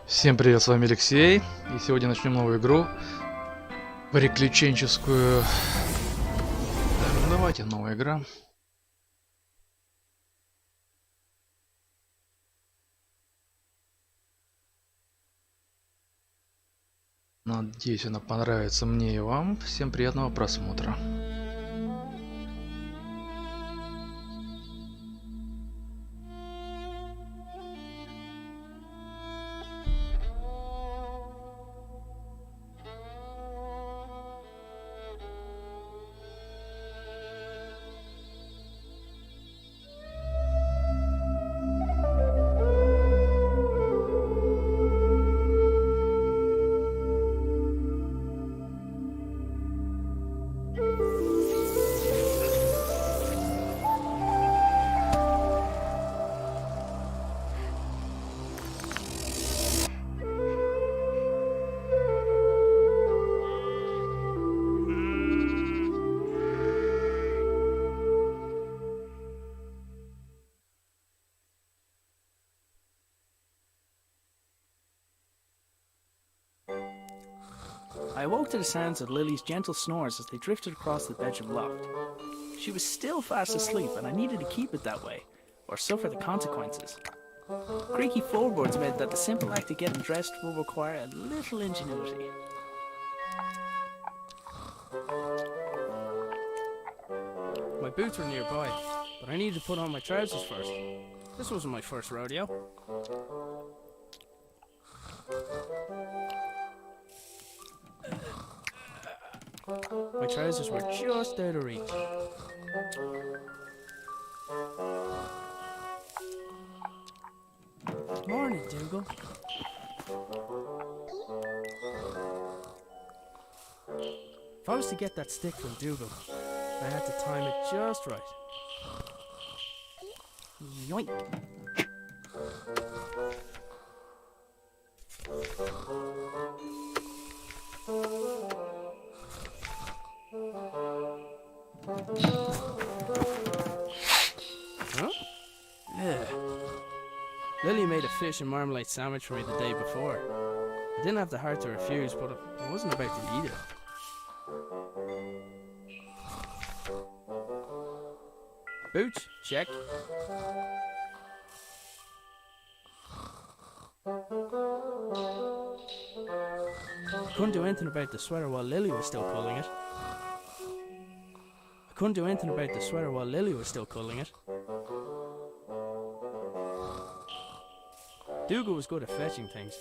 Всем привет, с вами Алексей, и сегодня начнем новую игру, приключенческую. Так, ну давайте, новая игра. Надеюсь, она понравится мне и вам. Всем приятного просмотра. I awoke to the sounds of Lily's gentle snores as they drifted across the bedroom loft. She was still fast asleep, and I needed to keep it that way, or suffer the consequences. Creaky floorboards meant that the simple act of getting dressed will require a little ingenuity. My boots were nearby, but I needed to put on my trousers first. This wasn't my first rodeo. My trousers were just out of reach. Morning, Dougal. If I was to get that stick from Dougal, I had to time it just right. Yoink! Huh? Yeah. Lily made a fish and marmalade sandwich for me the day before. I didn't have the heart to refuse, but I wasn't about to eat it. Boots, check. Couldn't do anything about the sweater while Lily was still pulling it. Couldn't do anything about the sweater while Lily was still culling it. Dougal was good at fetching things,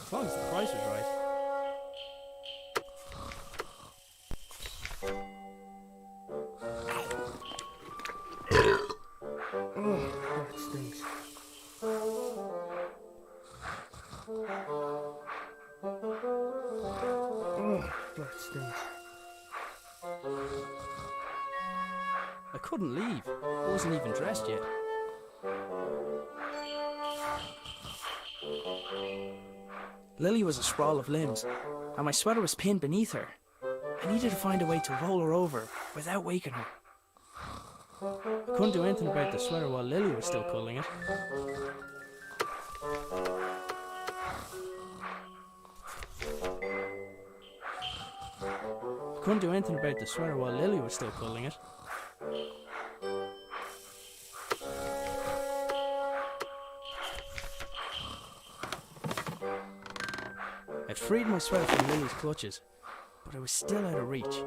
as long as the price was right. Oh, that stinks. Oh, that stinks. I couldn't leave. I wasn't even dressed yet. Lily was a sprawl of limbs, and my sweater was pinned beneath her. I needed to find a way to roll her over without waking her. I couldn't do anything about the sweater while Lily was still culling it. I couldn't do anything about the sweater while Lily was still culling it. I'd freed my sweater from Lily's clutches, but I was still out of reach.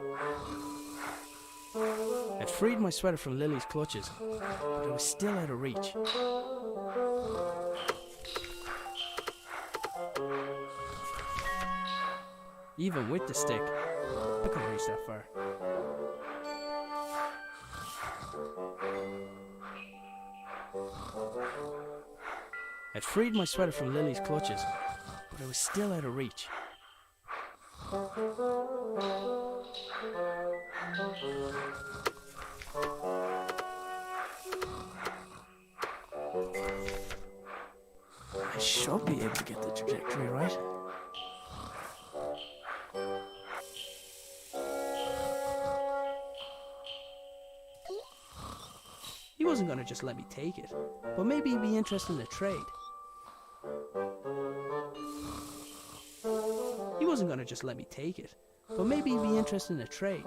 I'd freed my sweater from Lily's clutches, but I was still out of reach. Even with the stick, I couldn't reach that far. I'd freed my sweater from Lily's clutches, but I was still out of reach. I should be able to get the trajectory right. He wasn't going to just let me take it, but maybe he'd be interested in a trade. wasn't going to just let me take it, but maybe he'd be interested in a trade.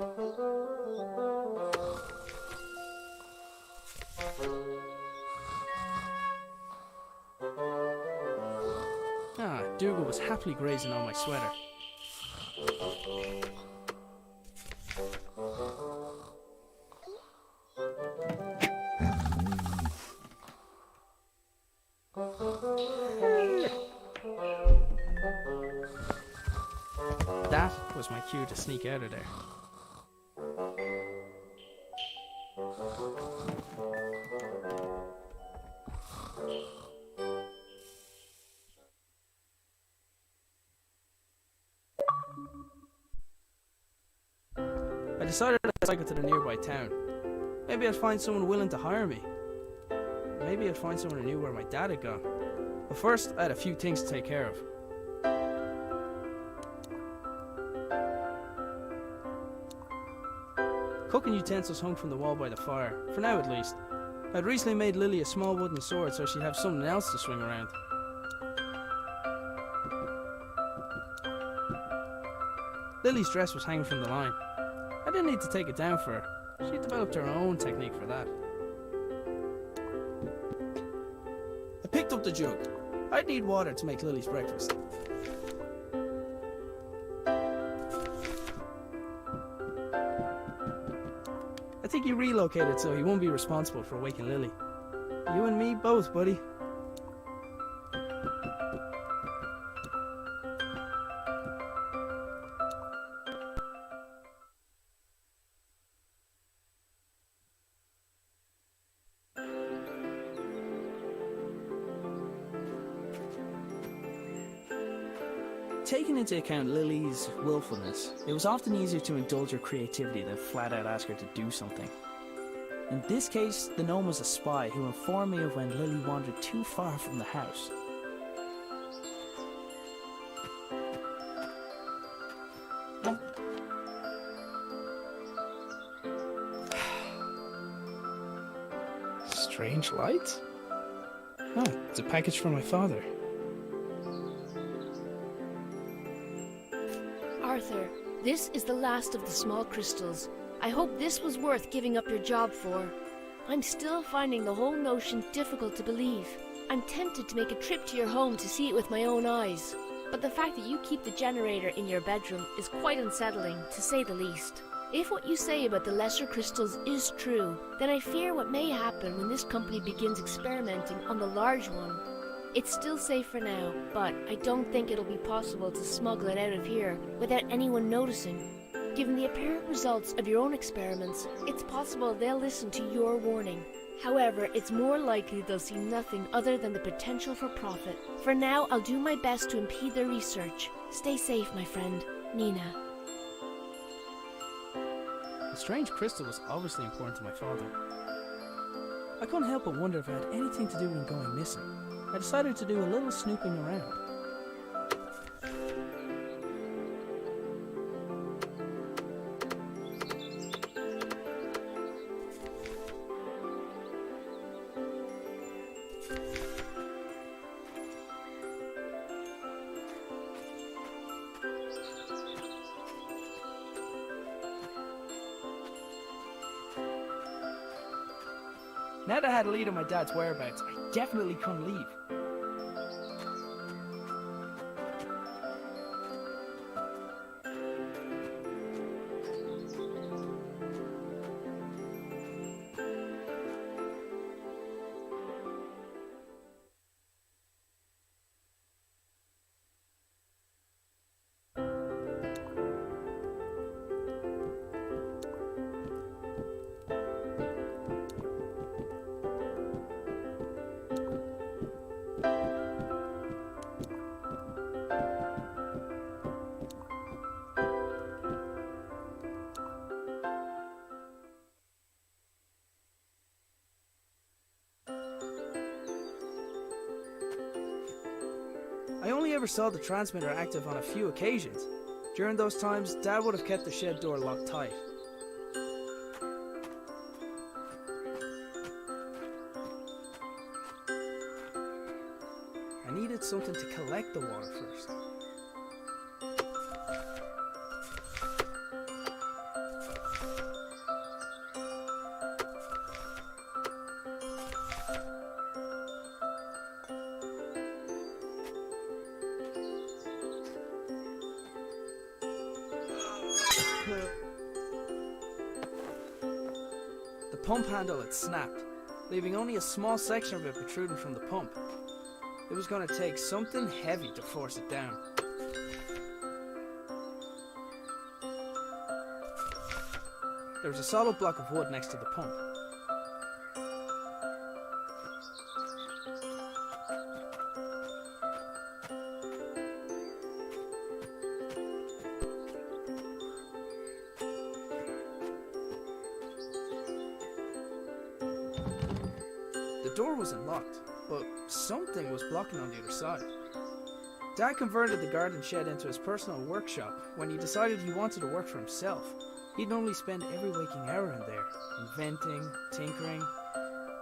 Dougal was happily grazing on my sweater. That was my cue to sneak out of there. I decided I'd cycle to the nearby town. Maybe I'd find someone willing to hire me. Maybe I'd find someone who knew where my dad had gone. But first, I had a few things to take care of. Cooking utensils hung from the wall by the fire, for now at least. I'd recently made Lily a small wooden sword so she'd have something else to swing around. Lily's dress was hanging from the line. I didn't need to take it down for her. She developed her own technique for that. I picked up the jug. I'd need water to make Lily's breakfast. I think he relocated so he won't be responsible for waking Lily. You and me both, buddy. Taking into account Lily's willfulness, it was often easier to indulge her creativity than flat out ask her to do something. In this case, the gnome was a spy who informed me of when Lily wandered too far from the house. Strange light? Oh, it's a package from my father. Arthur, this is the last of the small crystals. I hope this was worth giving up your job for. I'm still finding the whole notion difficult to believe. I'm tempted to make a trip to your home to see it with my own eyes. But the fact that you keep the generator in your bedroom is quite unsettling, to say the least. If what you say about the lesser crystals is true, then I fear what may happen when this company begins experimenting on the large one. It's still safe for now, but I don't think it'll be possible to smuggle it out of here without anyone noticing. Given the apparent results of your own experiments, it's possible they'll listen to your warning. However, it's more likely they'll see nothing other than the potential for profit. For now, I'll do my best to impede their research. Stay safe, my friend. Nina. The strange crystal was obviously important to my father. I couldn't help but wonder if it had anything to do with him going missing. I decided to do a little snooping around. Now that I had a lead on my dad's whereabouts, I definitely couldn't leave. I only ever saw the transmitter active on a few occasions. During those times, Dad would have kept the shed door locked tight. I needed something to collect the water first. pump handle had snapped, leaving only a small section of it protruding from the pump. It was going to take something heavy to force it down. There was a solid block of wood next to the pump. The door was unlocked, but something was blocking on the other side. Dad converted the garden shed into his personal workshop when he decided he wanted to work for himself. He'd normally spend every waking hour in there, inventing, tinkering,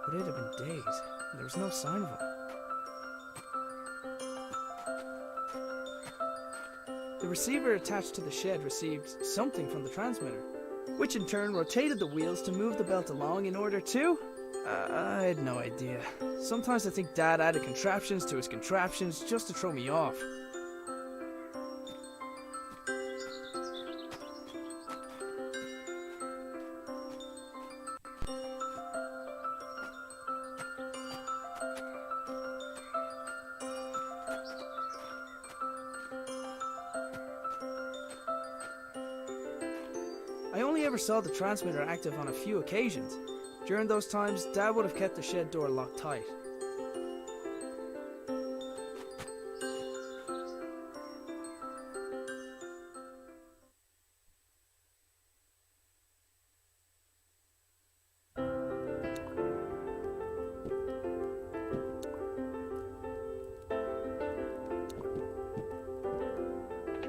but it had been days, and there was no sign of him. The receiver attached to the shed received something from the transmitter, which in turn rotated the wheels to move the belt along in order to... I had no idea. Sometimes I think Dad added contraptions to his contraptions just to throw me off. I only ever saw the transmitter active on a few occasions. During those times, Dad would have kept the shed door locked tight.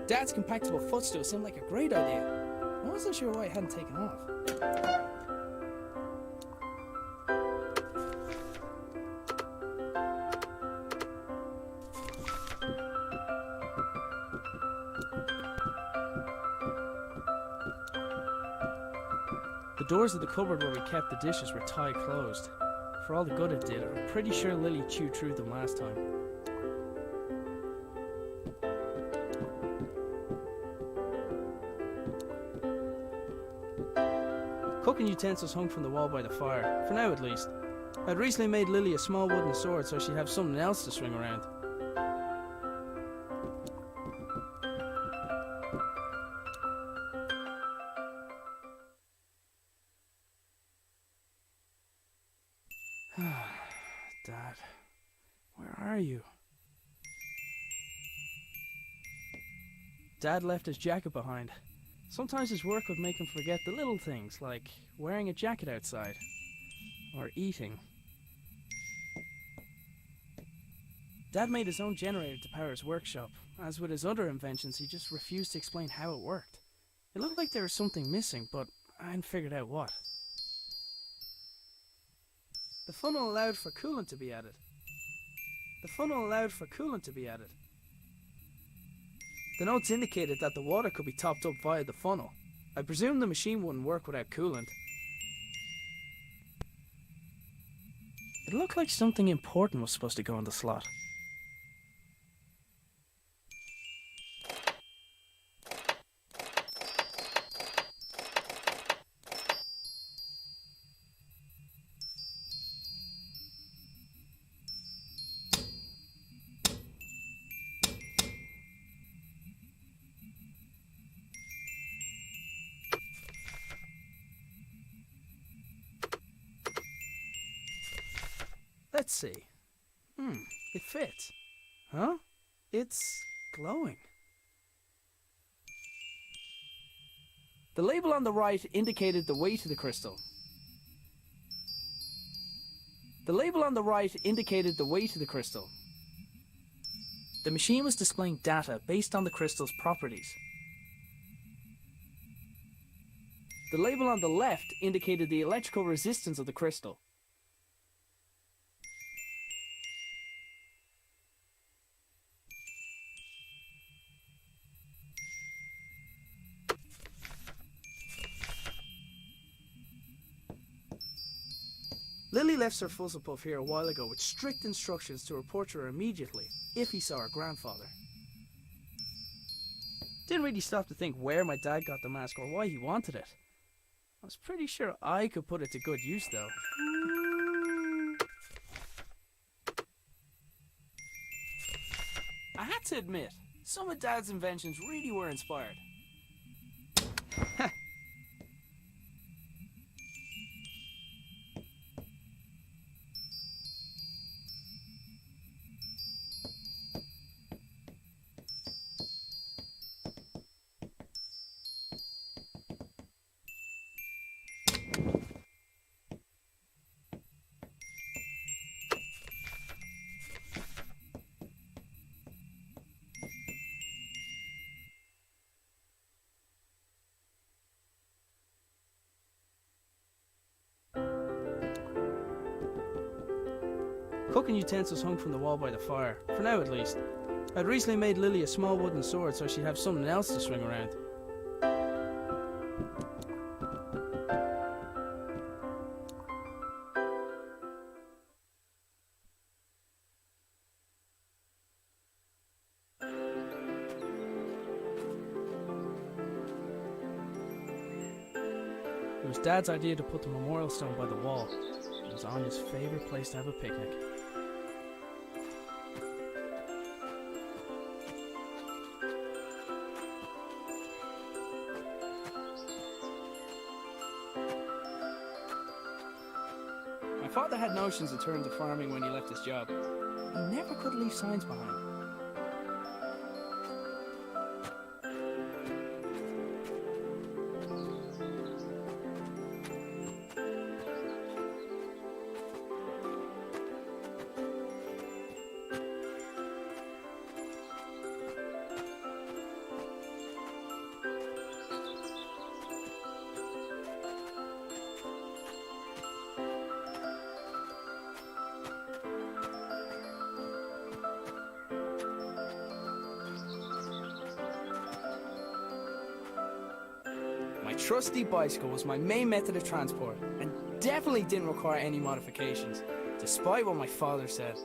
Dad's compactable footstool seemed like a great idea. I wasn't sure why it hadn't taken off. The doors of the cupboard where we kept the dishes were tight closed. For all the good it did, I'm pretty sure Lily chewed through them last time. Cooking utensils hung from the wall by the fire, for now at least. I'd recently made Lily a small wooden sword so she'd have something else to swing around. Dad, where are you? Dad left his jacket behind. Sometimes his work would make him forget the little things, like wearing a jacket outside, or eating. Dad made his own generator to power his workshop. As with his other inventions, he just refused to explain how it worked. It looked like there was something missing, but I hadn't figured out what. The funnel allowed for coolant to be added. The notes indicated that the water could be topped up via the funnel. I presume the machine wouldn't work without coolant. It looked like something important was supposed to go in the slot. Let's see. It fits. Huh? It's glowing. The label on the right indicated the weight of the crystal. The machine was displaying data based on the crystal's properties. The label on the left indicated the electrical resistance of the crystal. Lily left Sir Fuzzlepuff here a while ago with strict instructions to report to her immediately if he saw her grandfather. Didn't really stop to think where my dad got the mask or why he wanted it. was pretty sure I could put it to good use, though. I had to admit, some of Dad's inventions really were inspired. Cooking utensils hung from the wall by the fire, for now at least. I'd recently made Lily a small wooden sword so she'd have something else to swing around. It was Dad's idea to put the memorial stone by the wall. It was Anya's favourite place to have a picnic. My father had notions in terms of farming when he left his job. He never could leave signs behind. My trusty bicycle was my main method of transport and definitely didn't require any modifications, despite what my father said.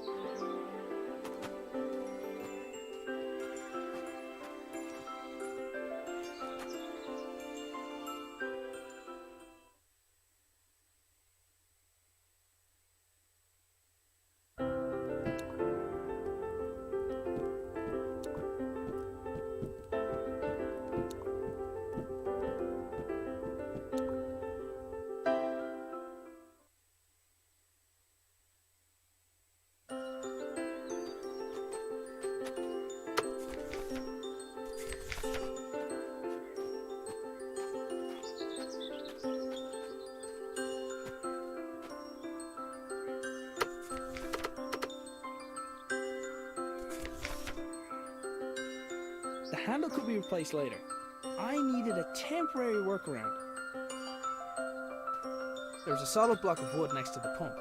The handle could be replaced later. I needed a temporary workaround. There was a solid block of wood next to the pump.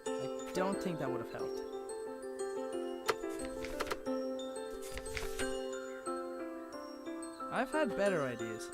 I don't think that would have helped. I've had better ideas.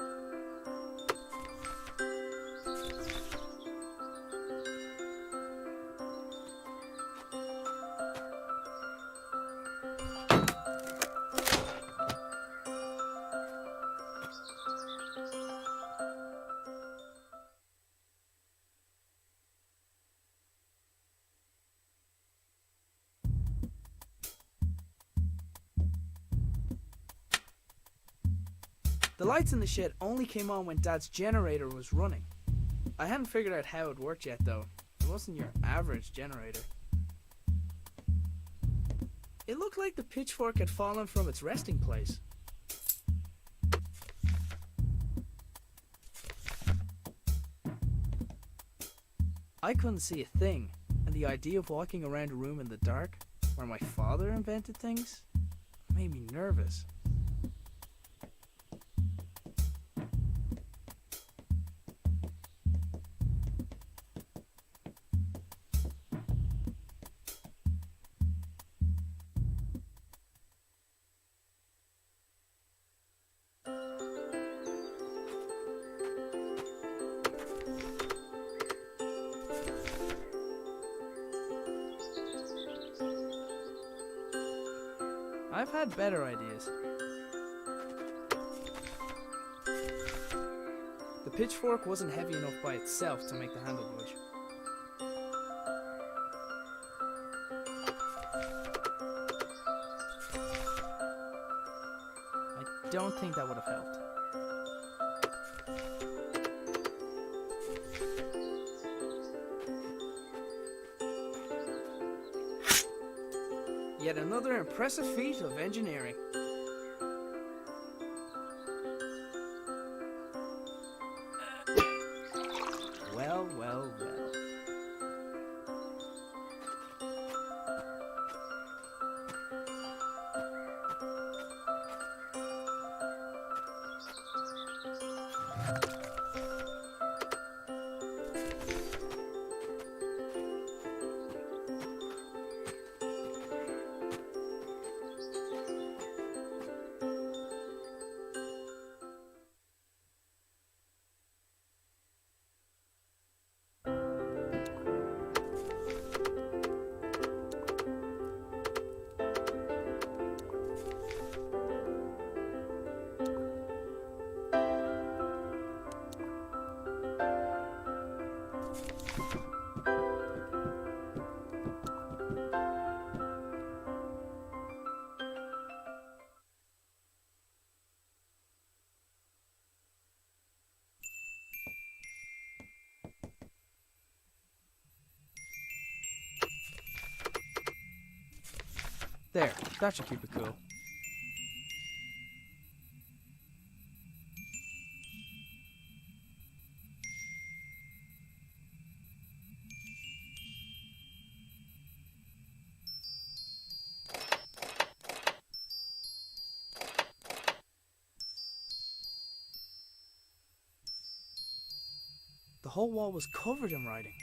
The lights in the shed only came on when Dad's generator was running. I hadn't figured out how it worked yet though. It wasn't your average generator. It looked like the pitchfork had fallen from its resting place. I couldn't see a thing, and the idea of walking around a room in the dark, where my father invented things, made me nervous. I've had better ideas. The pitchfork wasn't heavy enough by itself to make the handle budge. I don't think that would have helped. Yet another impressive feat of engineering. Well, well, well. There, that should keep it cool. The whole wall was covered in writing.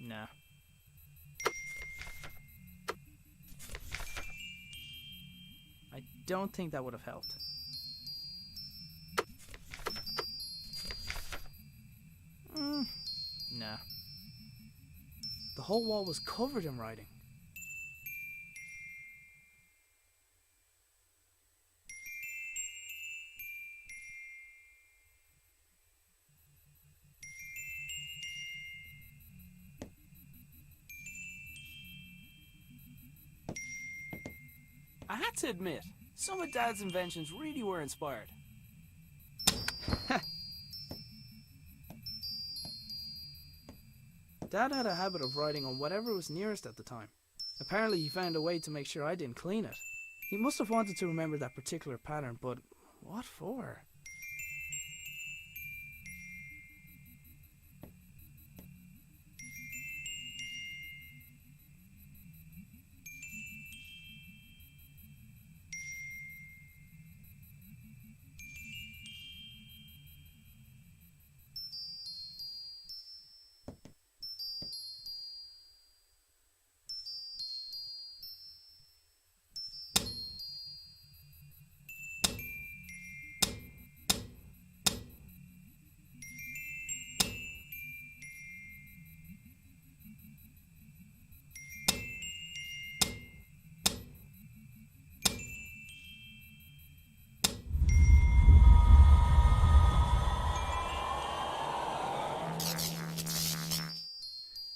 Nah. I don't think that would have helped. Nah. The whole wall was covered in writing. I had to admit, some of Dad's inventions really were inspired. Dad had a habit of writing on whatever was nearest at the time. Apparently he found a way to make sure I didn't clean it. He must have wanted to remember that particular pattern, but what for?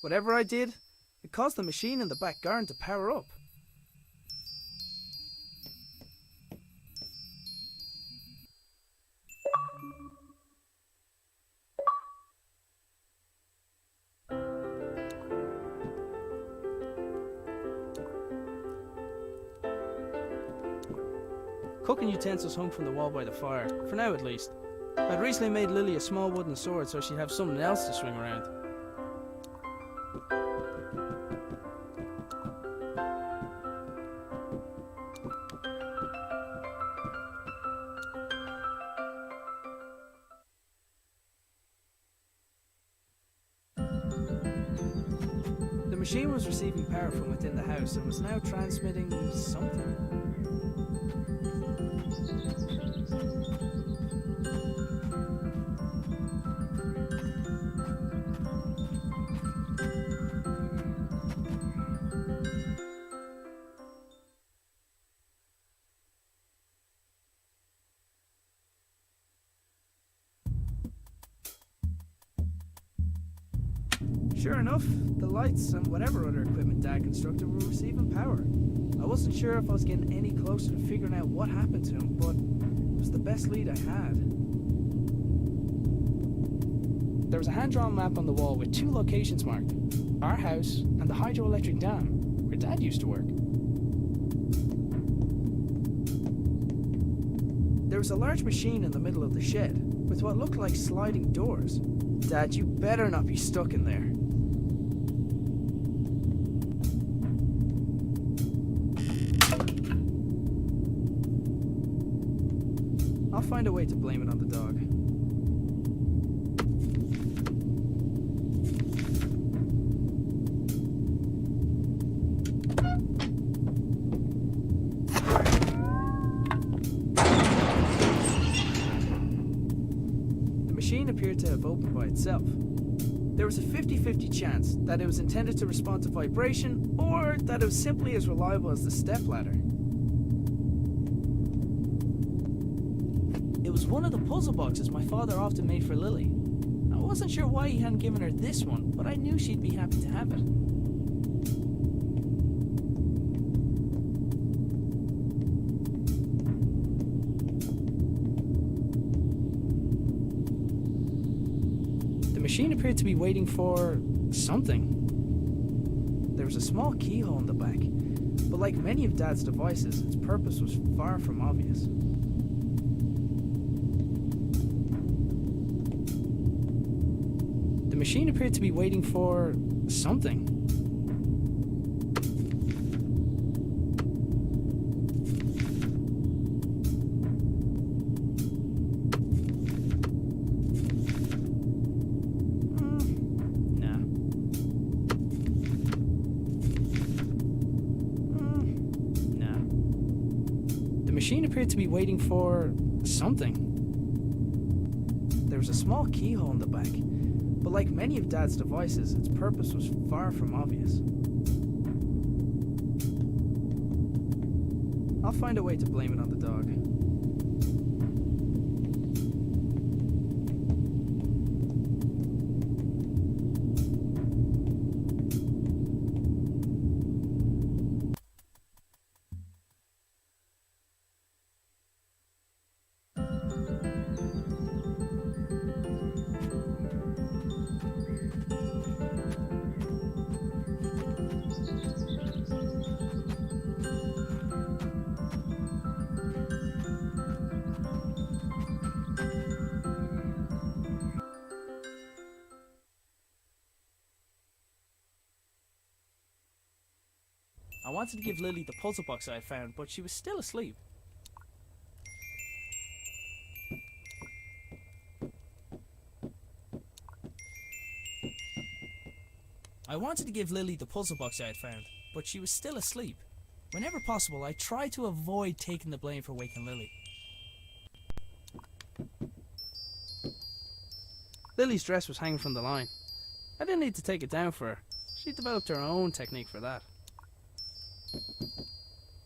Whatever I did, it caused the machine in the back garden to power up. Cooking utensils hung from the wall by the fire, for now at least. I'd recently made Lily a small wooden sword so she'd have something else to swing around. The machine was receiving power from within the house and was now transmitting something. Sure enough, the lights and whatever other equipment Dad constructed were receiving power. I wasn't sure if I was getting any closer to figuring out what happened to him, but it was the best lead I had. There was a hand-drawn map on the wall with 2 locations marked. Our house and the hydroelectric dam, where Dad used to work. There was a large machine in the middle of the shed, with what looked like sliding doors. Dad, you better not be stuck in there. I'll find a way to blame it on the dog. The machine appeared to have opened by itself. There was a 50-50 chance that it was intended to respond to vibration, or that it was simply as reliable as the stepladder. It was one of the puzzle boxes my father often made for Lily. I wasn't sure why he hadn't given her this one, but I knew she'd be happy to have it. The machine appeared to be waiting for something. There was a small keyhole in the back, but like many of Dad's devices, its purpose was far from obvious. The machine appeared to be waiting for something. The machine appeared to be waiting for something. There was a small keyhole in the back, but like many of Dad's devices, its purpose was far from obvious. I'll find a way to blame it on the dog. I wanted to give Lily the puzzle box I had found, but she was still asleep. Whenever possible, I tried to avoid taking the blame for waking Lily. Lily's dress was hanging from the line. I didn't need to take it down for her. She developed her own technique for that.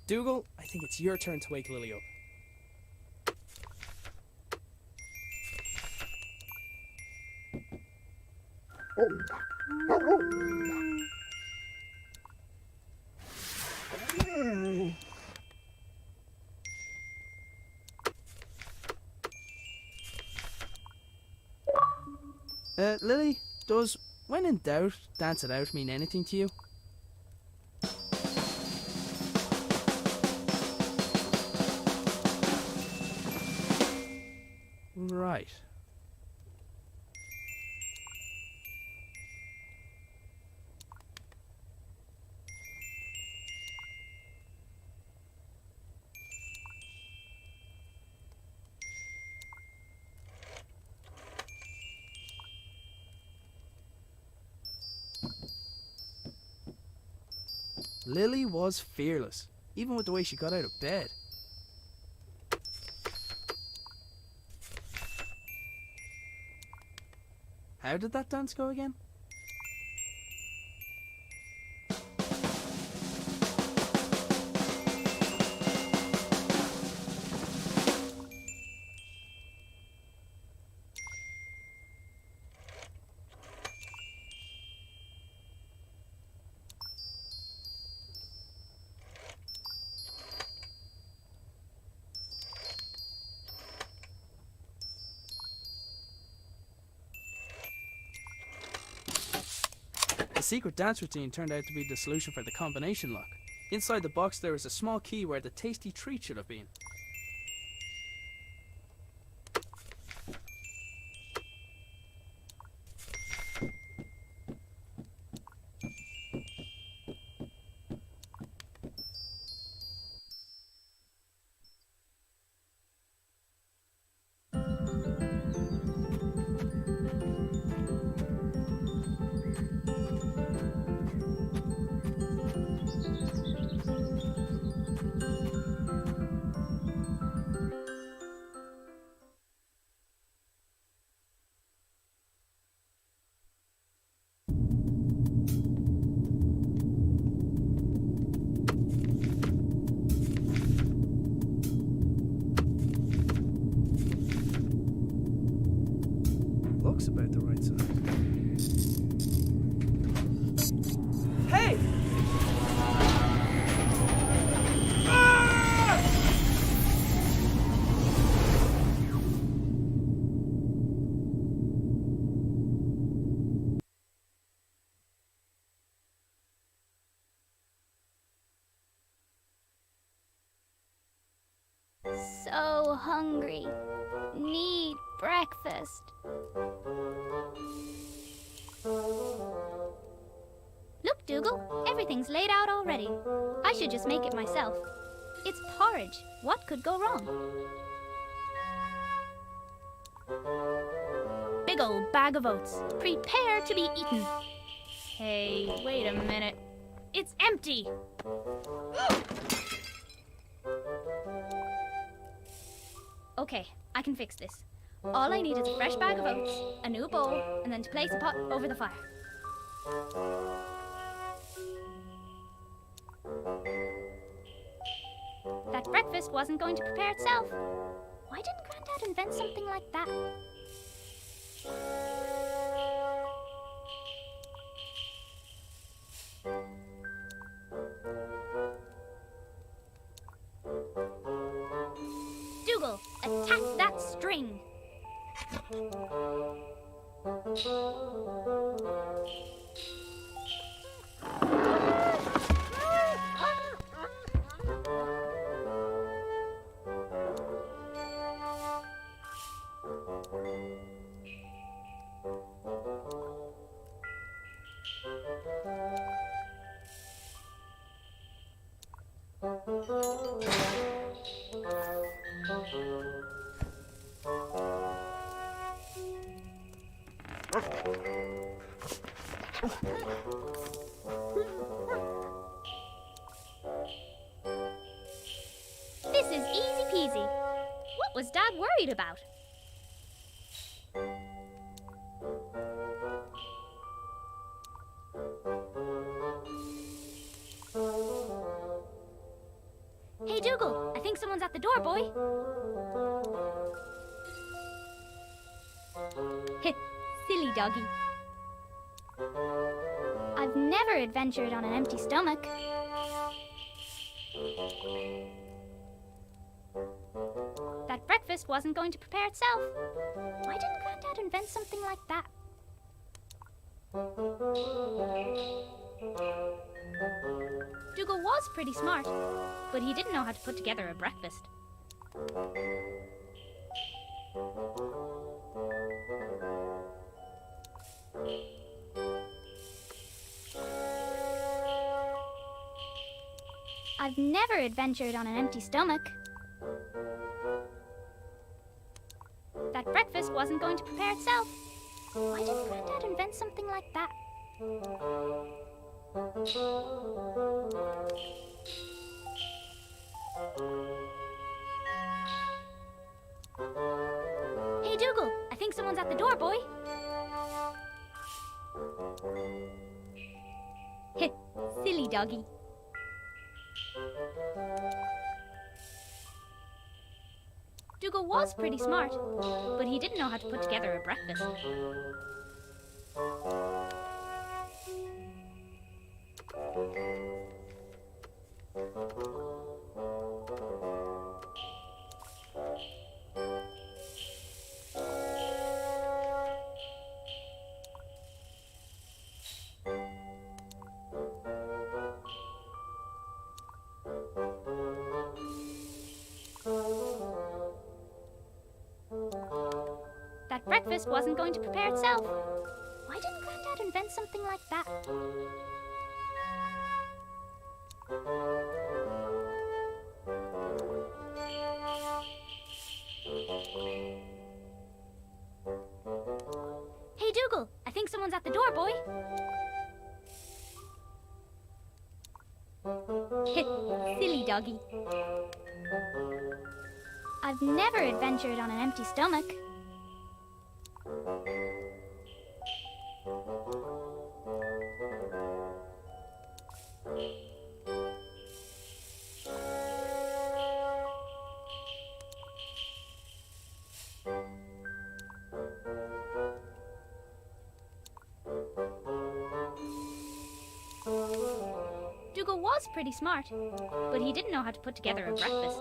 Dougal, I think it's your turn to wake Lily up. Lily, does when in doubt, dance it out mean anything to you? Right. Lily was fearless, even with the way she got out of bed. How did that dance go again? The secret dance routine turned out to be the solution for the combination lock. Inside the box there was a small key where the tasty treat should have been. Looks about the right size. Hey! So hungry. Need breakfast. Look, Dougal, everything's laid out already. I should just make it myself. It's porridge. What could go wrong? Big old bag of oats. Prepare to be eaten. Hey, wait a minute. It's empty! Okay, I can fix this. All I need is a fresh bag of oats, a new bowl, and then to place a pot over the fire. That breakfast wasn't going to prepare itself. Why didn't Grandad invent something like that? Dougal, attack that string! This is easy peasy. What was Dad worried about? Hey Dougal, I think someone's at the door, boy. Heh, silly doggy. I've never adventured on an empty stomach. That breakfast wasn't going to prepare itself. Why didn't Granddad invent something like that? Dougal was pretty smart, but he didn't know how to put together a breakfast. I've never adventured on an empty stomach. That breakfast wasn't going to prepare itself. Why didn't Granddad invent something like that? Hey, Dougal, I think someone's at the door, boy. Heh, silly doggy. Dougal was pretty smart, but he didn't know how to put together a breakfast. That breakfast wasn't going to prepare itself. Why didn't Granddad invent something like that? Hey, Dougal, I think someone's at the door, boy. Silly doggy. I've never adventured on an empty stomach. Dougal was pretty smart, but he didn't know how to put together a breakfast.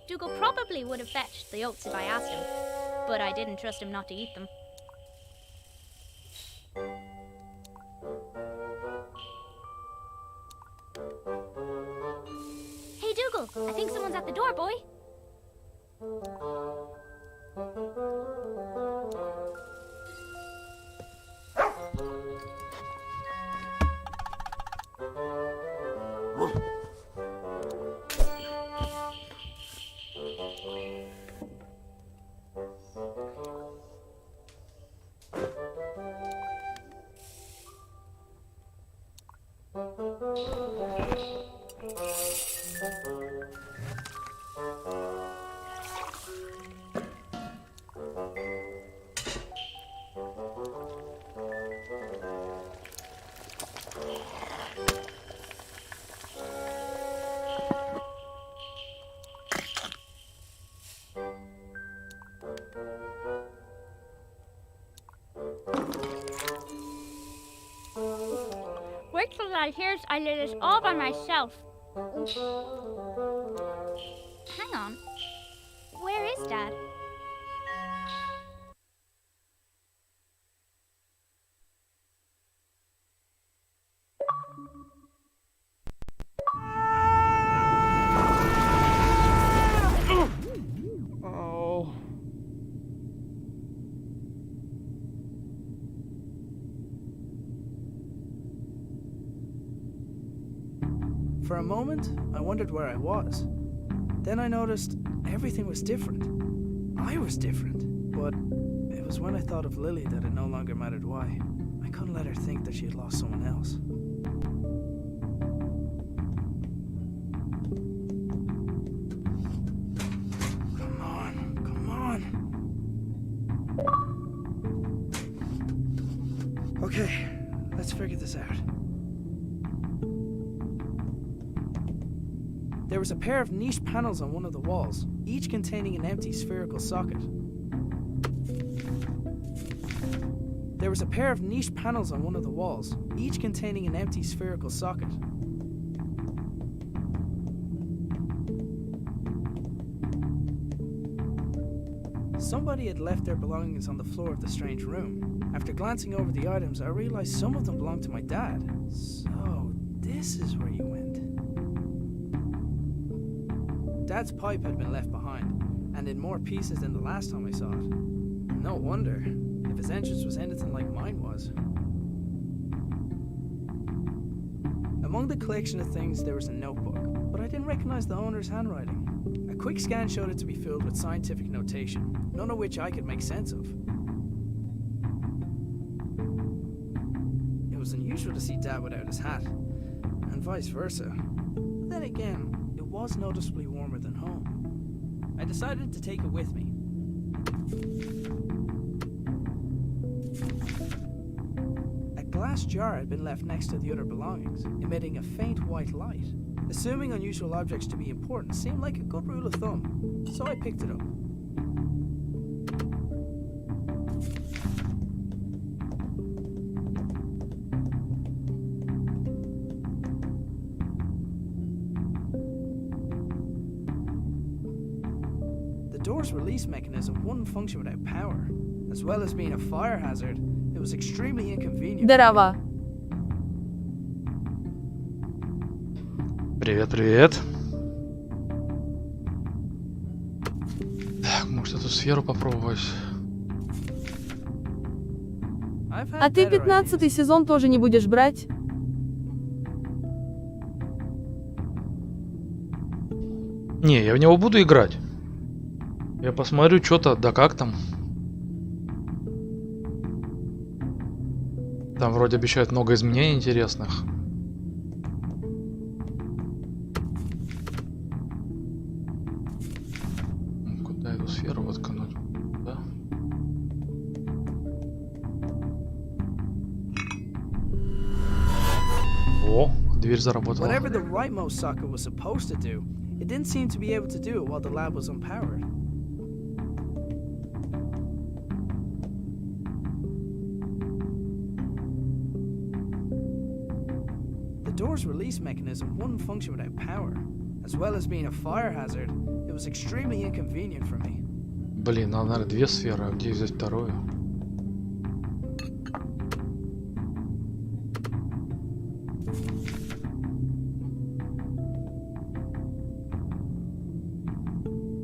Dougal probably would have fetched the oats if I asked him, but I didn't trust him not to eat them. Hey, Dougal, I think someone's at the door, boy. Wait till Dad hears I did this all by myself. Hang on. Where is Dad? For a moment, I wondered where I was. Then I noticed everything was different. I was different. But it was when I thought of Lily that it no longer mattered why. I couldn't let her think that she had lost someone else. Come on, come on. Okay, let's figure this out. There was a pair of niche panels on one of the walls, each containing an empty spherical socket. There was a pair of niche panels on one of the walls, each containing an empty spherical socket. Somebody had left their belongings on the floor of the strange room. After glancing over the items, I realized some of them belonged to my dad. So, this is where you went. Dad's pipe had been left behind, and in more pieces than the last time I saw it. No wonder, if his entrance was anything like mine was. Among the collection of things there was a notebook, but I didn't recognize the owner's handwriting. A quick scan showed it to be filled with scientific notation, none of which I could make sense of. It was unusual to see Dad without his hat, and vice versa. But then again, it was noticeably warmer than home. I decided to take it with me. A glass jar had been left next to the other belongings, emitting a faint white light. Assuming unusual objects to be important seemed like a good rule of thumb, so I picked it up. The door's release mechanism wouldn't function without power. As well as being a fire hazard, it was extremely inconvenient. Здорово. Привет, привет. Так, может эту сферу попробовать? А ты 15-й сезон тоже не будешь брать? Не, я в него буду играть. Я посмотрю, что-то, да как там. Там вроде обещают много изменений интересных. Куда эту сферу воткнуть? Да? О, дверь заработала. Whatever the rightmost socket was supposed to do, it didn't seem to be able to do it while the lab was unpowered. The door's release mechanism wouldn't function without power. As well as being a fire hazard, it was extremely inconvenient for me. Блин, надо, наверное, две сферы. А где взять вторую?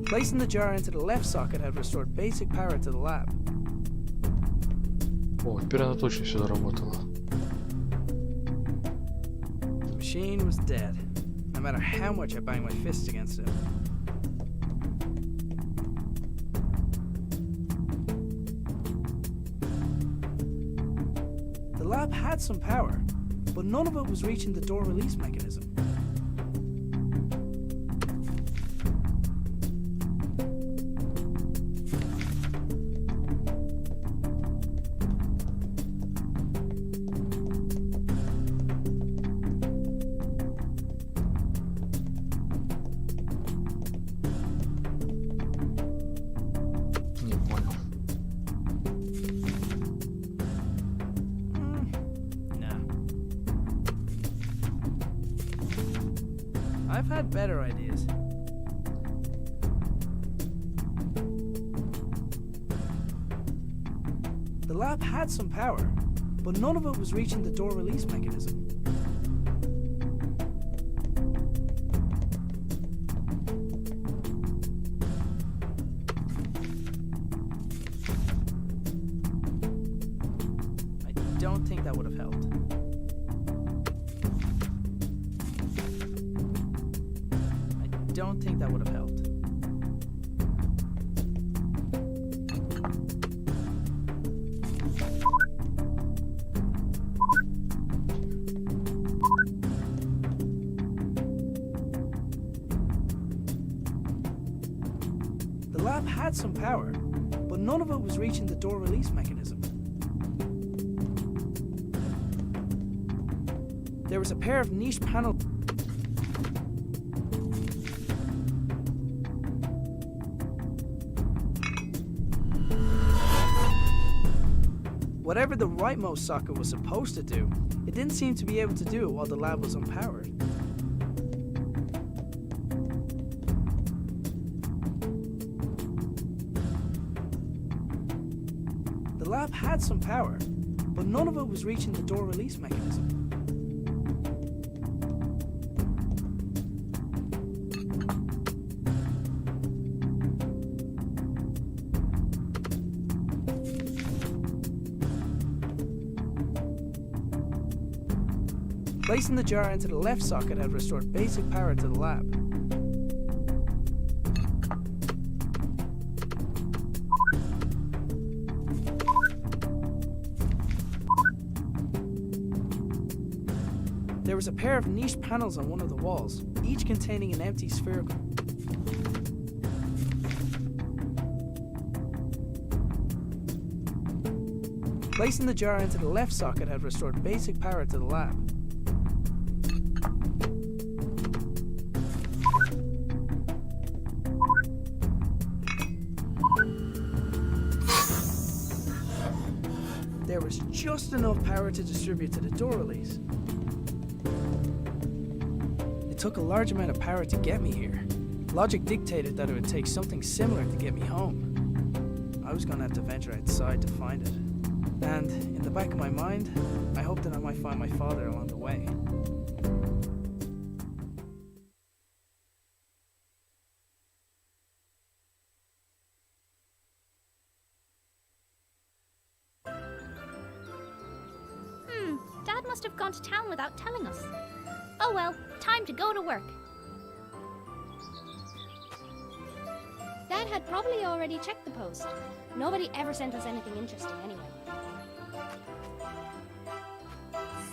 Placing the jar into the left socket had restored basic power to the lab. О, теперь она точно сюда работала. The machine was dead, no matter how much I banged my fists against it. The lab had some power, but none of it was reaching the door release mechanism. Не понял. Nah. I've had better ideas. The lab had some power, but none of it was reaching the door release mechanism. I don't think that would have helped. I don't think that would have helped. had some power, but none of it was reaching the door release mechanism. There was a pair of niche panels. Whatever the rightmost socket was supposed to do, it didn't seem to be able to do it while the lab was unpowered. The lab had some power, but none of it was reaching the door release mechanism. Placing the jar into the left socket had restored basic power to the lab. There was a pair of niche panels on one of the walls, each containing an empty spherical. Placing the jar into the left socket had restored basic power to the lab. There was just enough power to distribute to the door release. It took a large amount of power to get me here. Logic dictated that it would take something similar to get me home. I was going to have to venture outside to find it. And in the back of my mind, I hoped that I might find my father along the way. Dad must have gone to town without telling us. Oh well, time to go to work. Dad had probably already checked the post. Nobody ever sent us anything interesting anyway.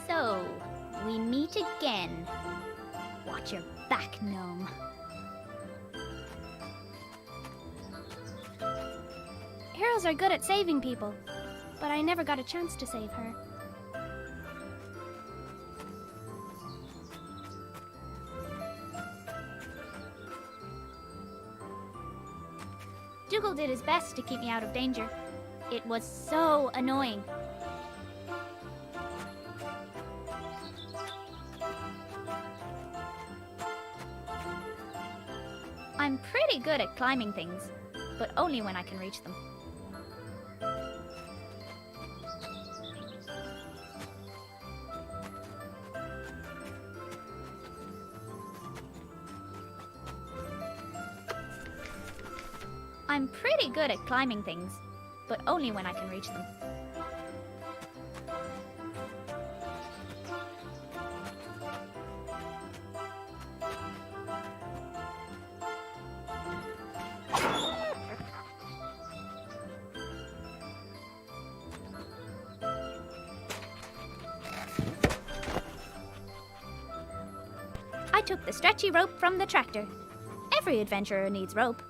So, we meet again. Watch your back, gnome. Heroes are good at saving people, but I never got a chance to save her. Dougal did his best to keep me out of danger. It was so annoying. I'm pretty good at climbing things, but only when I can reach them. I'm pretty good at climbing things, but only when I can reach them. I took the stretchy rope from the tractor. Every adventurer needs rope.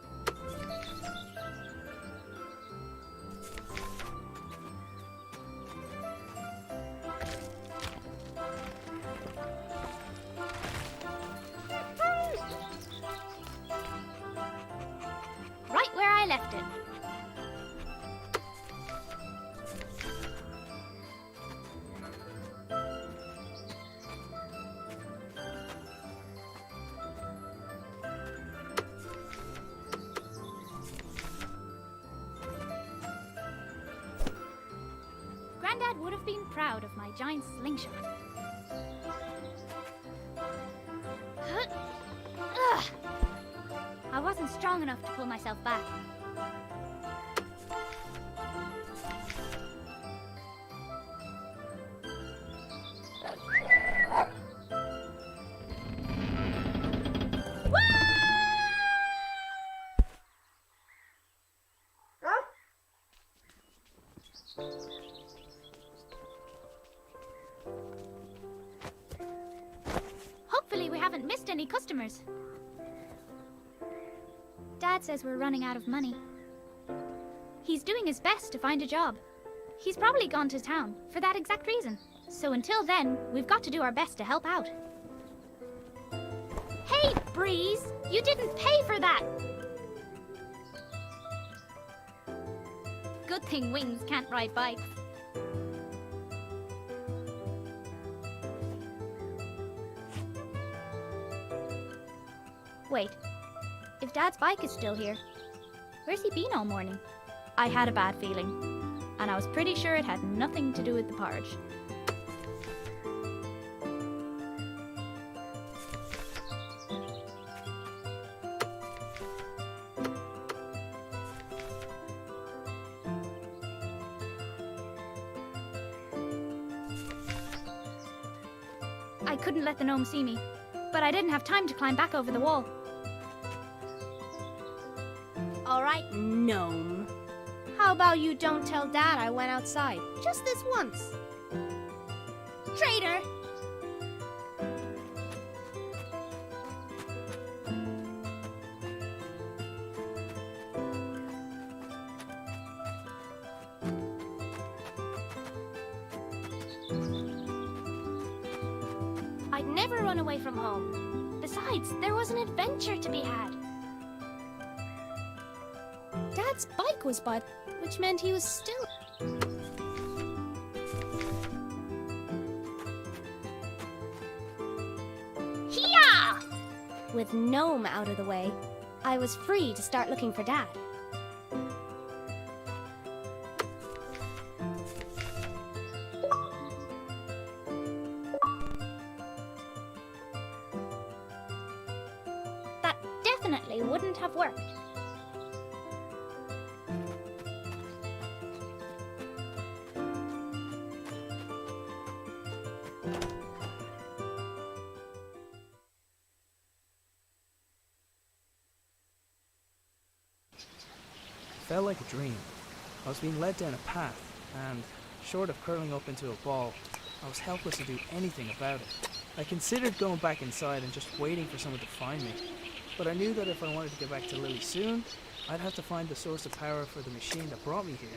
Right where I left it. Grandad would have been proud of my giant slingshot. Ugh. I wasn't strong enough to pull myself back. Hopefully we haven't missed any customers. Dad says we're running out of money. He's doing his best to find a job. He's probably gone to town for that exact reason. So until then, we've got to do our best to help out. Hey, Breeze! You didn't pay for that! Good thing Wings can't ride bikes. Wait, if Dad's bike is still here, where's he been all morning? I had a bad feeling, and I was pretty sure it had nothing to do with the porridge. I couldn't let the gnome see me, but I didn't have time to climb back over the wall. All right, gnome. How about you don't tell Dad I went outside? Just this once. Traitor! I'd never run away from home. Besides, there was an adventure to be had. Dad's bike was bought, which meant he was still... Hiya! With Gnome out of the way, I was free to start looking for Dad. That definitely wouldn't have worked. Felt like a dream. I was being led down a path, and short of curling up into a ball, I was helpless to do anything about it. I considered going back inside and just waiting for someone to find me, but I knew that if I wanted to get back to Lily soon, I'd have to find the source of power for the machine that brought me here,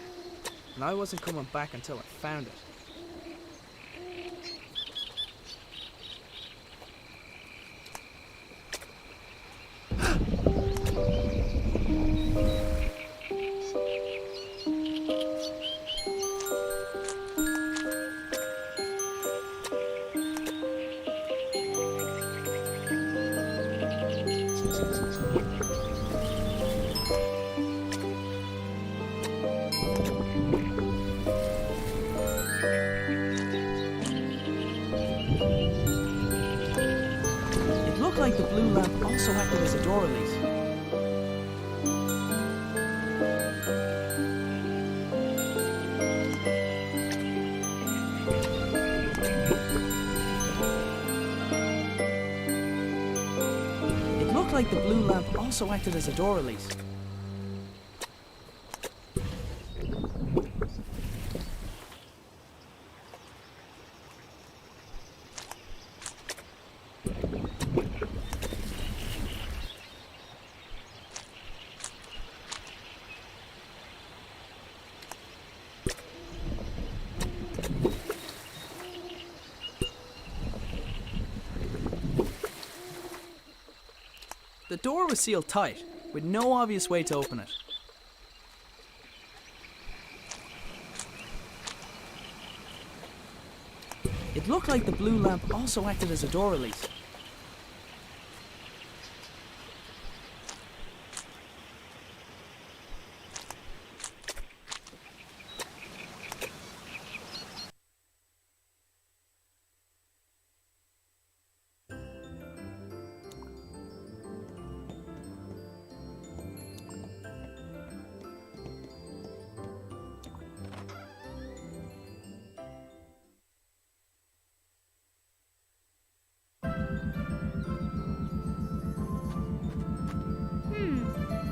and I wasn't coming back until I found it. Like the blue lamp also acted as a door release. It looked like the blue lamp also acted as a door release. The door was sealed tight, with no obvious way to open it. It looked like the blue lamp also acted as a door release.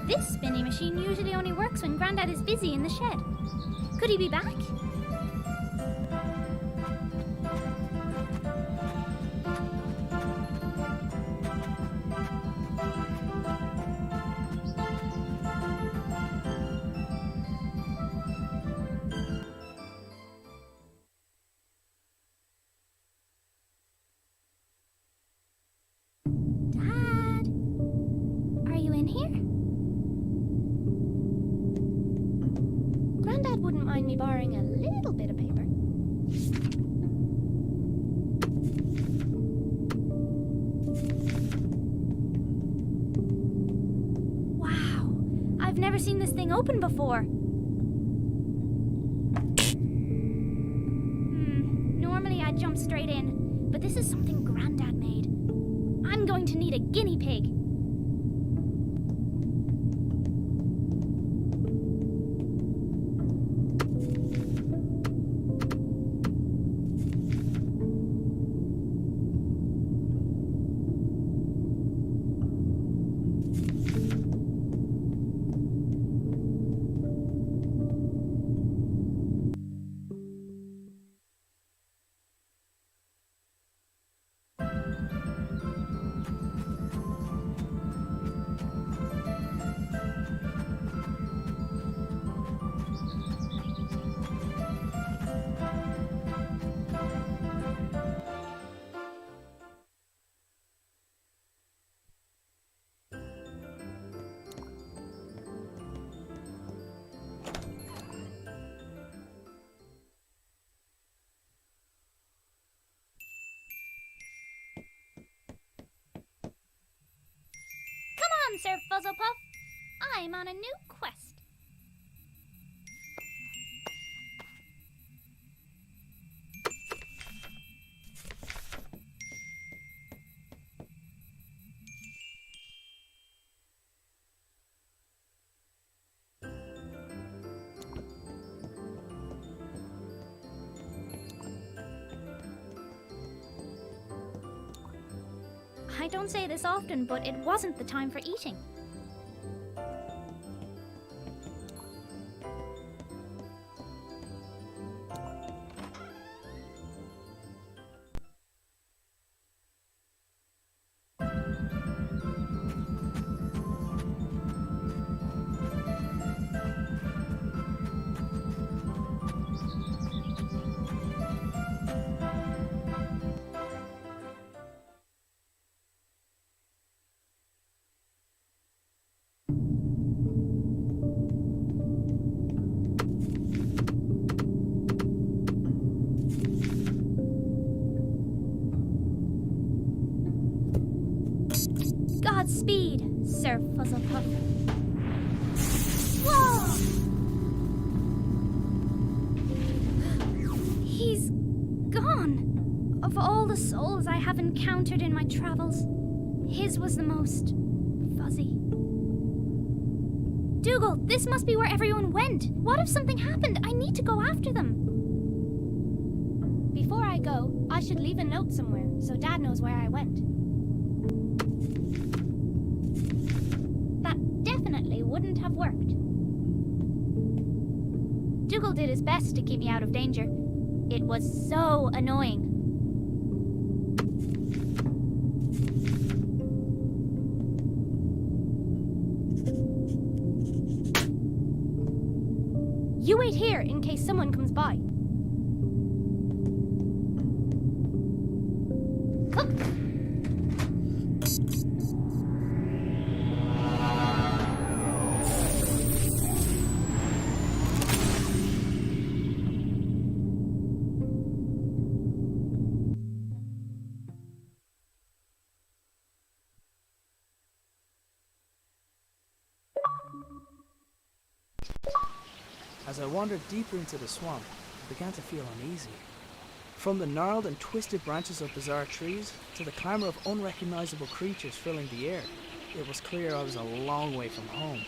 This spinning machine usually only works when Grandad is busy in the shed. Could he be back? Dad wouldn't mind me borrowing a little bit of paper. Wow, I've never seen this thing open before. Normally I'd jump straight in, but this is something Grandad made. I'm going to need a guinea pig. Sir Fuzzlepuff. I'm on a new quest. I don't say this often, but it wasn't the time for eating. Godspeed, Sir Fuzzlepuff. Whoa! He's gone. Of all the souls I have encountered in my travels, his was the most fuzzy. Dougal, this must be where everyone went. What if something happened? I need to go after them. Before I go, I should leave a note somewhere so Dad knows where I went. Definitely wouldn't have worked. Dougal did his best to keep me out of danger. It was so annoying. You wait here in case someone comes by. As I wandered deeper into the swamp, I began to feel uneasy. From the gnarled and twisted branches of bizarre trees to the clamor of unrecognizable creatures filling the air, it was clear I was a long way from home.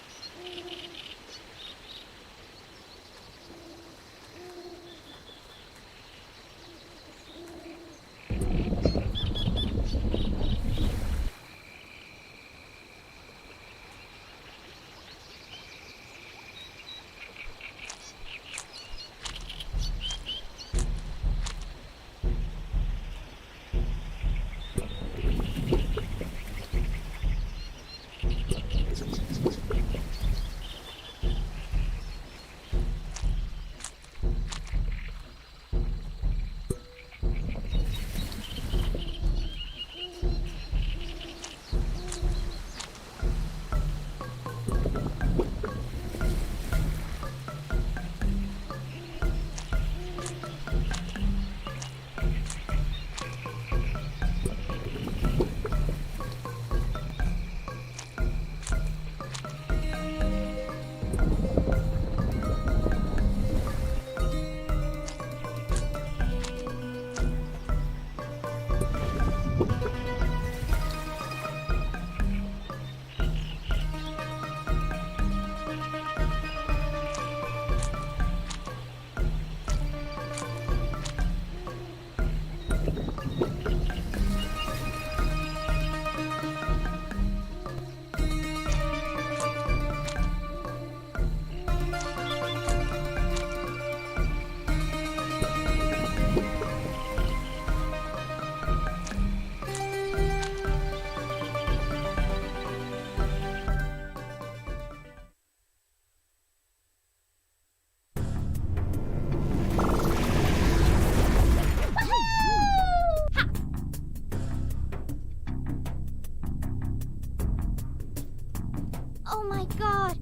god!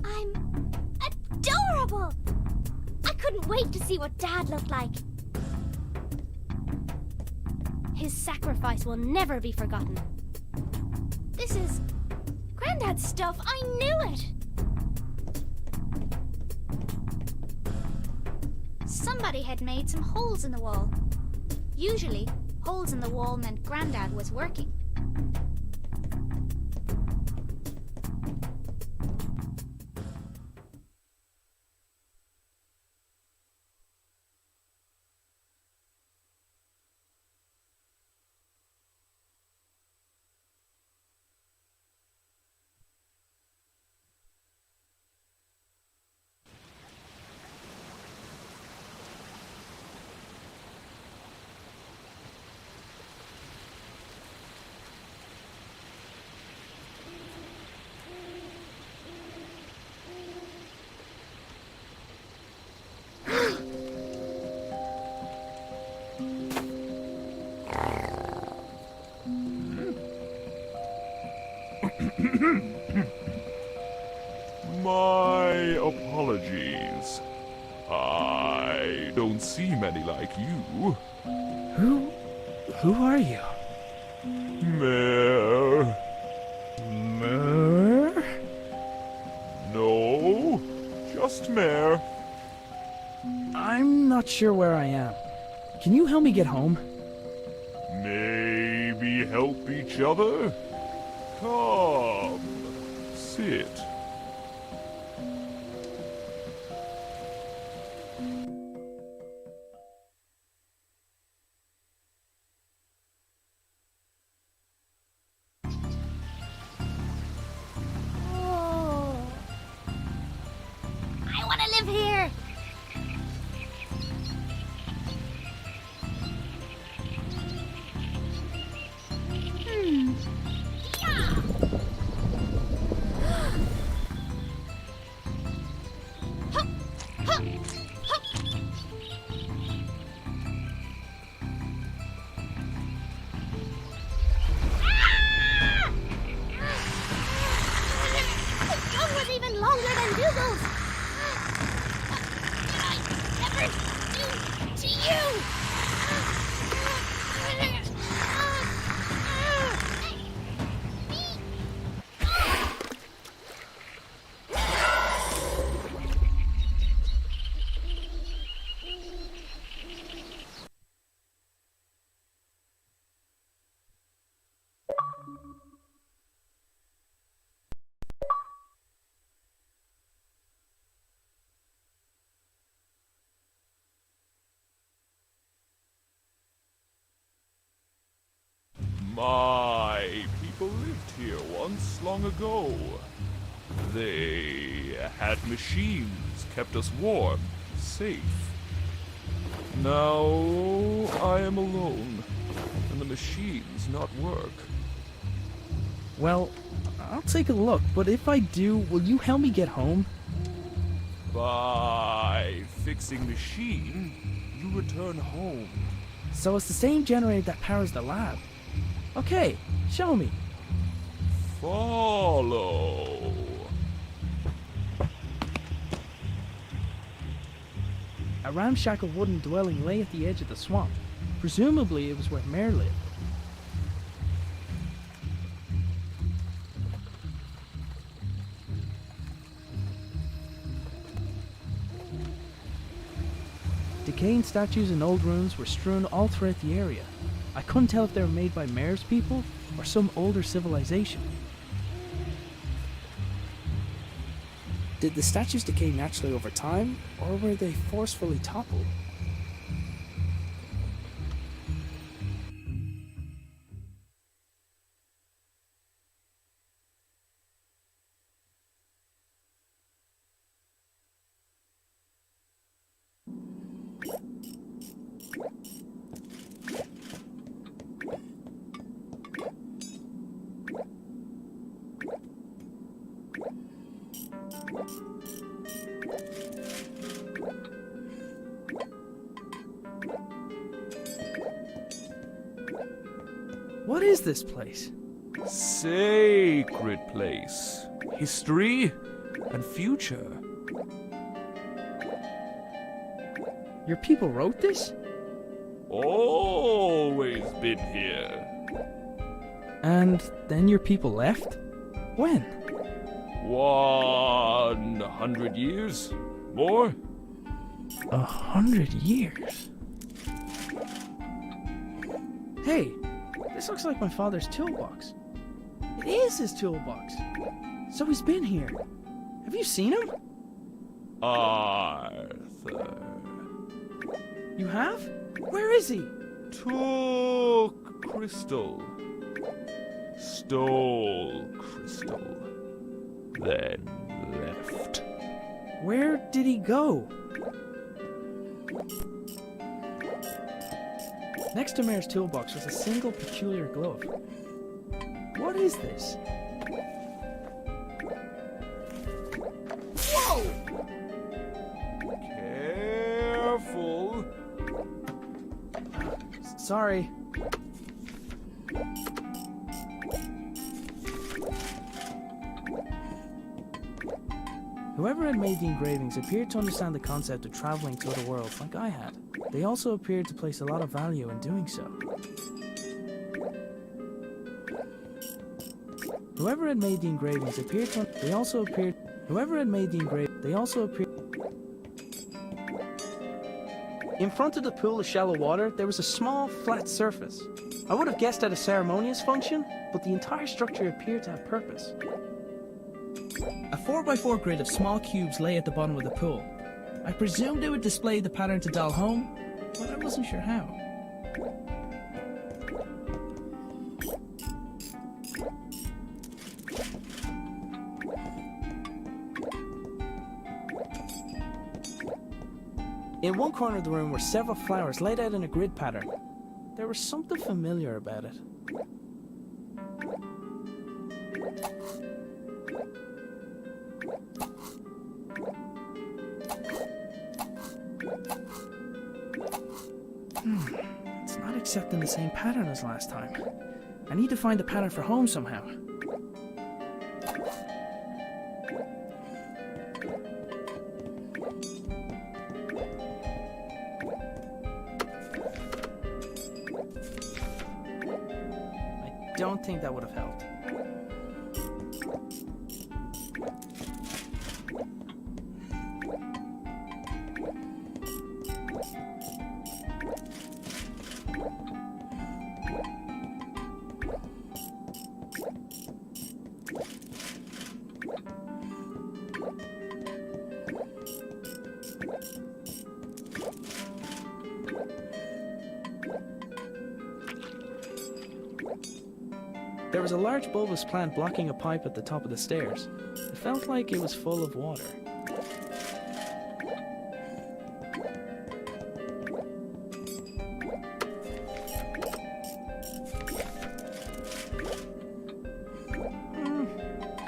I'm adorable! I couldn't wait to see what Dad looked like. His sacrifice will never be forgotten. This is Granddad's stuff. I knew it! Somebody had made some holes in the wall. Usually, holes in the wall meant Granddad was working. My apologies. I don't see many like you. Who are you? Mare. Mer? No, just Mare. I'm not sure where I am. Can you help me get home? Maybe help each other? Come, sit. Oh. I want to live here! Even longer than Dougal's! What did I ever do to you? My people lived here once long ago. They had machines, kept us warm, safe. Now I am alone, and the machines not work. Well, I'll take a look, but if I do, will you help me get home? By fixing machine, you return home. So it's the same generator that powers the lab. Okay, show me. Follow. A ramshackle wooden dwelling lay at the edge of the swamp. Presumably it was where Mare lived. Decaying statues and old ruins were strewn all throughout the area. I couldn't tell if they were made by Mare's people or some older civilization. Did the statues decay naturally over time, or were they forcefully toppled? What is this place? Sacred place. history, and future. Your people wrote this? Always been here. And then your people left? When? 100 years? More? 100 years? Hey, this looks like my father's toolbox. It is his toolbox. So he's been here. Have you seen him? Arthur. You have? Where is he? Took crystal. Stole crystal. Then left. Where did he go? Next to Mare's toolbox was a single peculiar glove. What is this? Whoa! Careful. Sorry. Whoever had made the engravings appeared to understand the concept of traveling to other worlds like I had. They also appeared to place a lot of value in doing so. Whoever had made the engravings appeared to... They also appeared... Whoever had made the engraving... They also appeared... In front of the pool of shallow water, there was a small, flat surface. I would have guessed at a ceremonious function, but the entire structure appeared to have purpose. A 4x4 grid of small cubes lay at the bottom of the pool. I presumed it would display the pattern to dial home, but I wasn't sure how. In one corner of the room were several flowers laid out in a grid pattern. There was something familiar about it. It's not accepting the same pattern as last time. I need to find the pattern for home somehow. I don't think that would have helped. There was a large bulbous plant blocking a pipe at the top of the stairs. It felt like it was full of water.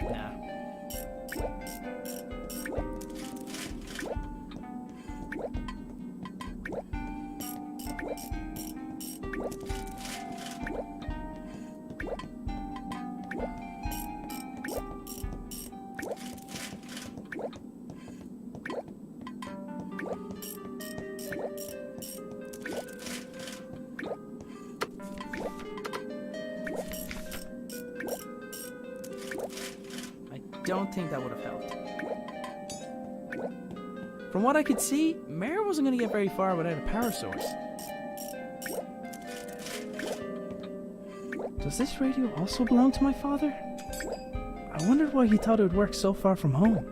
Nah. I don't think that would have helped. From what I could see, Mare wasn't going to get very far without a power source. Does this radio also belong to my father? I wondered why he thought it would work so far from home.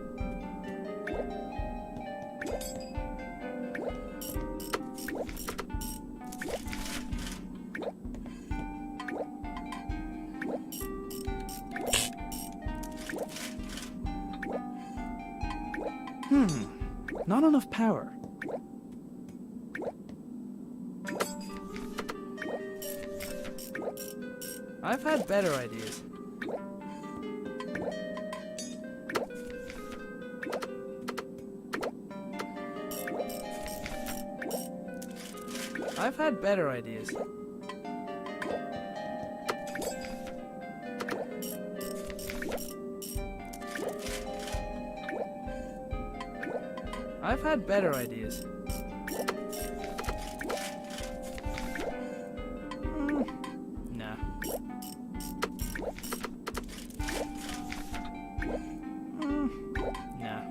Not enough power. I've had better ideas. I've had better ideas. I've had better ideas. Nah. Nah.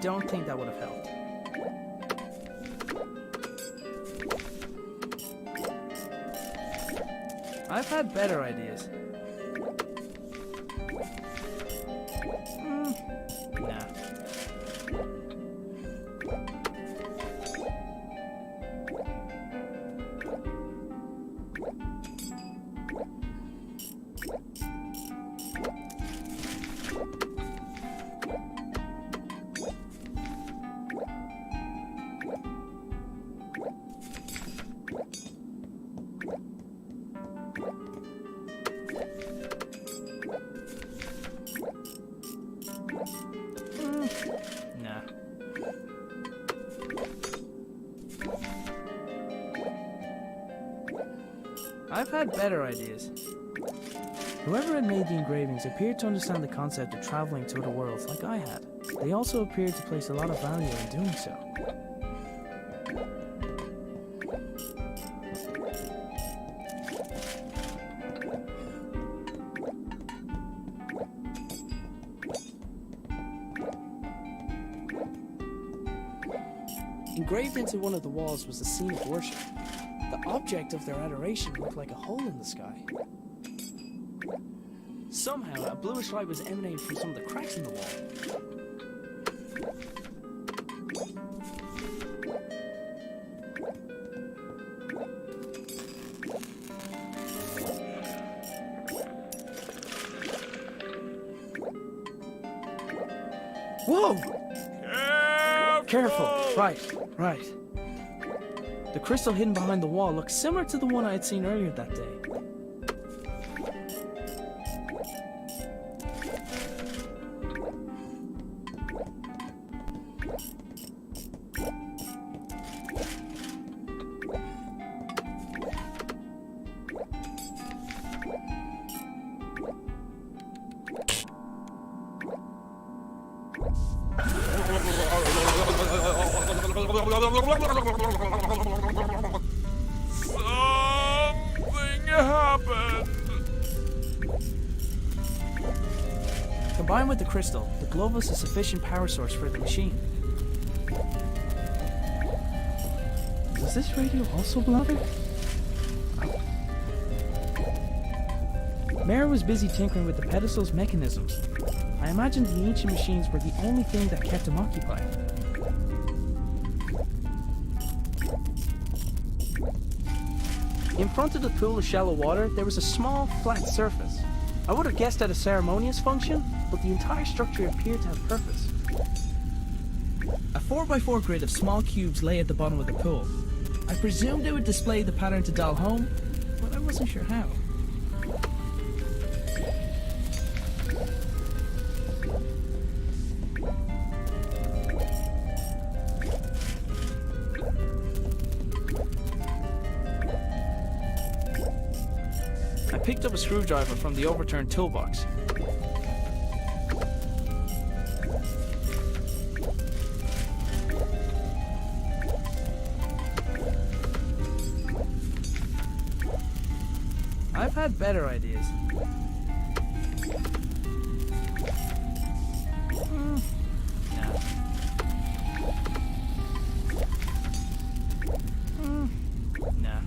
Don't think that would have helped. I've had better ideas. Nah. Nah. I've had better ideas. Whoever had made the engravings appeared to understand the concept of traveling to other worlds like I had. They also appeared to place a lot of value in doing so. Engraved into one of the walls was a scene of worship. The object of their adoration looked like a hole in the sky. Somehow, a bluish light was emanating from some of the cracks in the wall. Whoa! Careful! Right. The crystal hidden behind the wall looked similar to the one I had seen earlier that day. Something happened. Combined with the crystal, the globe was a sufficient power source for the machine. Does this radio also blather? Mare was busy tinkering with the pedestal's mechanisms. I imagined the ancient machines were the only thing that kept him occupied. In front of the pool of shallow water, there was a small, flat surface. I would have guessed at a ceremonious function, but the entire structure appeared to have purpose. A 4x4 grid of small cubes lay at the bottom of the pool. I presumed it would display the pattern to dial home, but I wasn't sure how. I picked up a screwdriver from the overturned toolbox. I've had better ideas. Nah.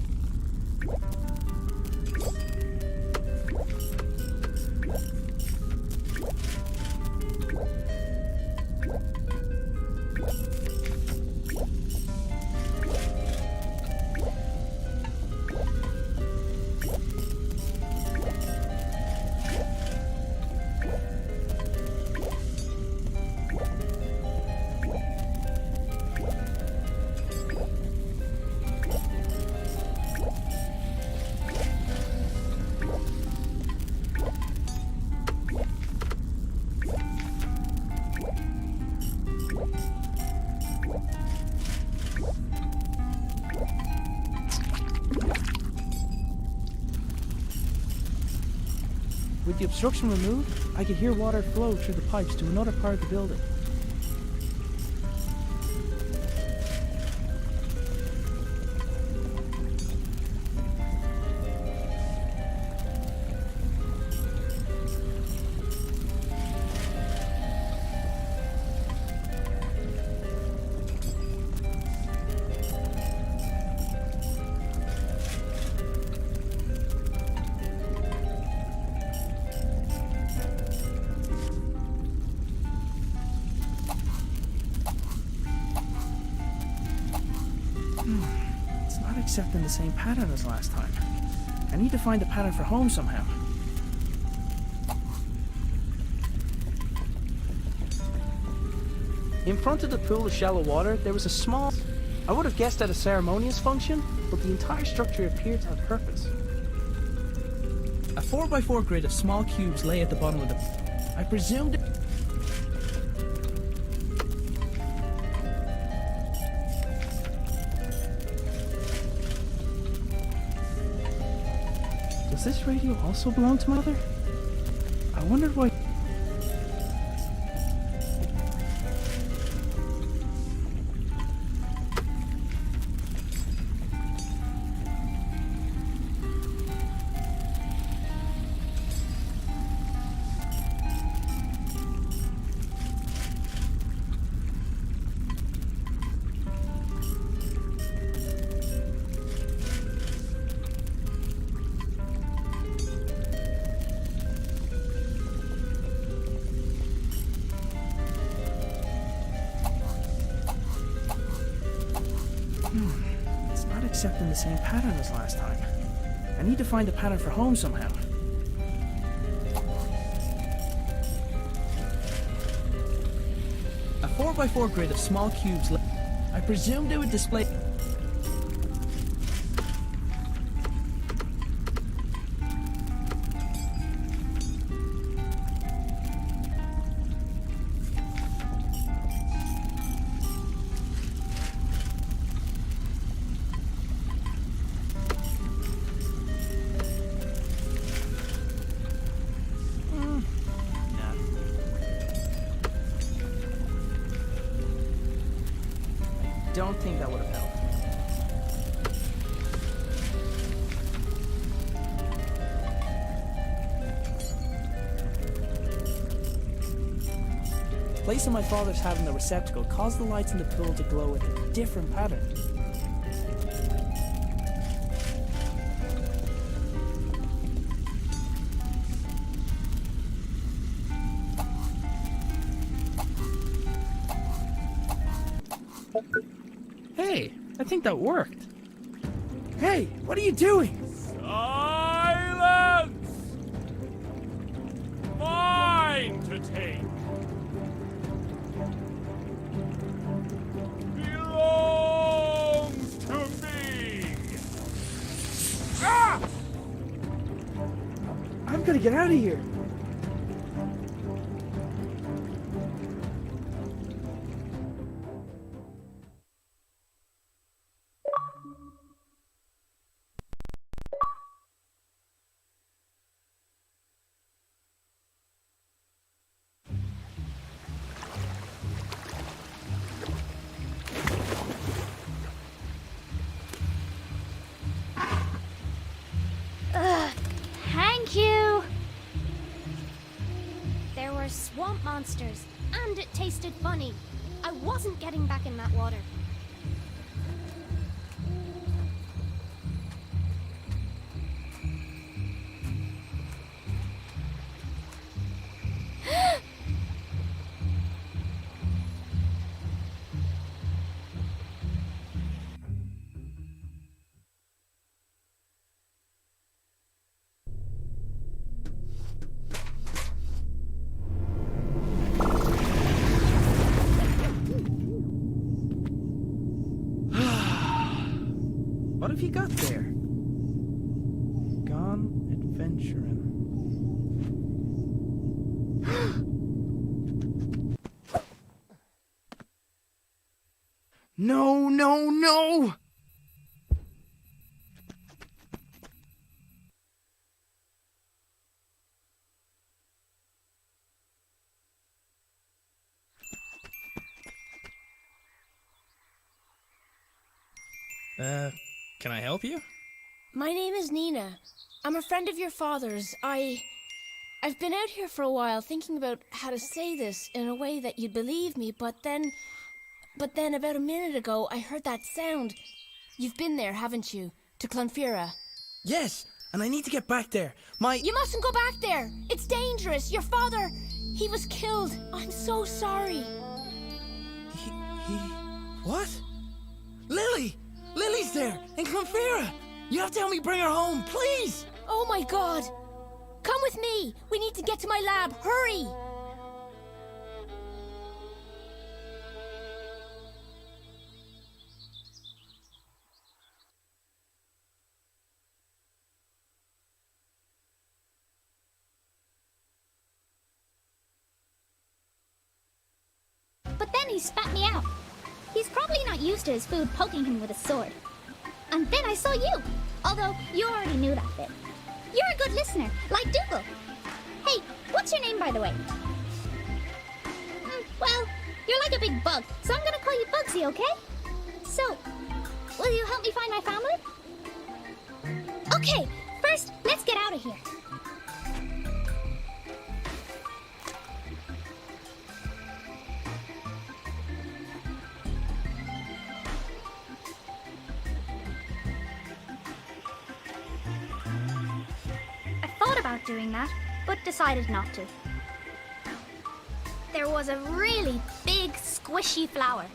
With the obstruction removed, I could hear water flow through the pipes to another part of the building. It's not accepting the same pattern as last time. I need to find the pattern for home somehow. In front of the pool of shallow water, there was a small... I would have guessed at a ceremonious function, but the entire structure appeared to have purpose. A 4x4 grid of small cubes lay at the bottom of the... I presumed... Does this radio also belong to my mother? I wondered why... It's not accepting the same pattern as last time. I need to find a pattern for home somehow. A 4x4 grid of small cubes. I presumed it would display... Don't think that would have helped. Placing my father's hat in the receptacle caused the lights in the pool to glow with a different pattern. Hey, I think that worked. Hey, what are you doing? Silence! Mine to take. Belongs to me. Ah! I'm gonna get out of here. Thank you! There were swamp monsters, and it tasted funny. I wasn't getting back in that water. What have you got there? Gone adventuring. No, no, no! Can I help you? My name is Nina. I'm a friend of your father's. I've been out here for a while thinking about how to say this in a way that you'd believe me, but then about a minute ago I heard that sound. You've been there, haven't you? To Clonfera. Yes, and I need to get back there. You mustn't go back there! It's dangerous! Your father, he was killed. I'm so sorry. What? Lily! Lily's there, in Clonfera! You have to help me bring her home, please! Oh my god! Come with me! We need to get to my lab! Hurry! But then he spat me out. He's probably not used to his food poking him with a sword. And then I saw you, although you already knew that bit. You're a good listener, like Dougal. Hey, what's your name, by the way? Well, you're like a big bug, so I'm gonna call you Bugsy, okay? So, will you help me find my family? Okay, first, let's get out of here. About doing that, but decided not to. There was a really big, squishy flower.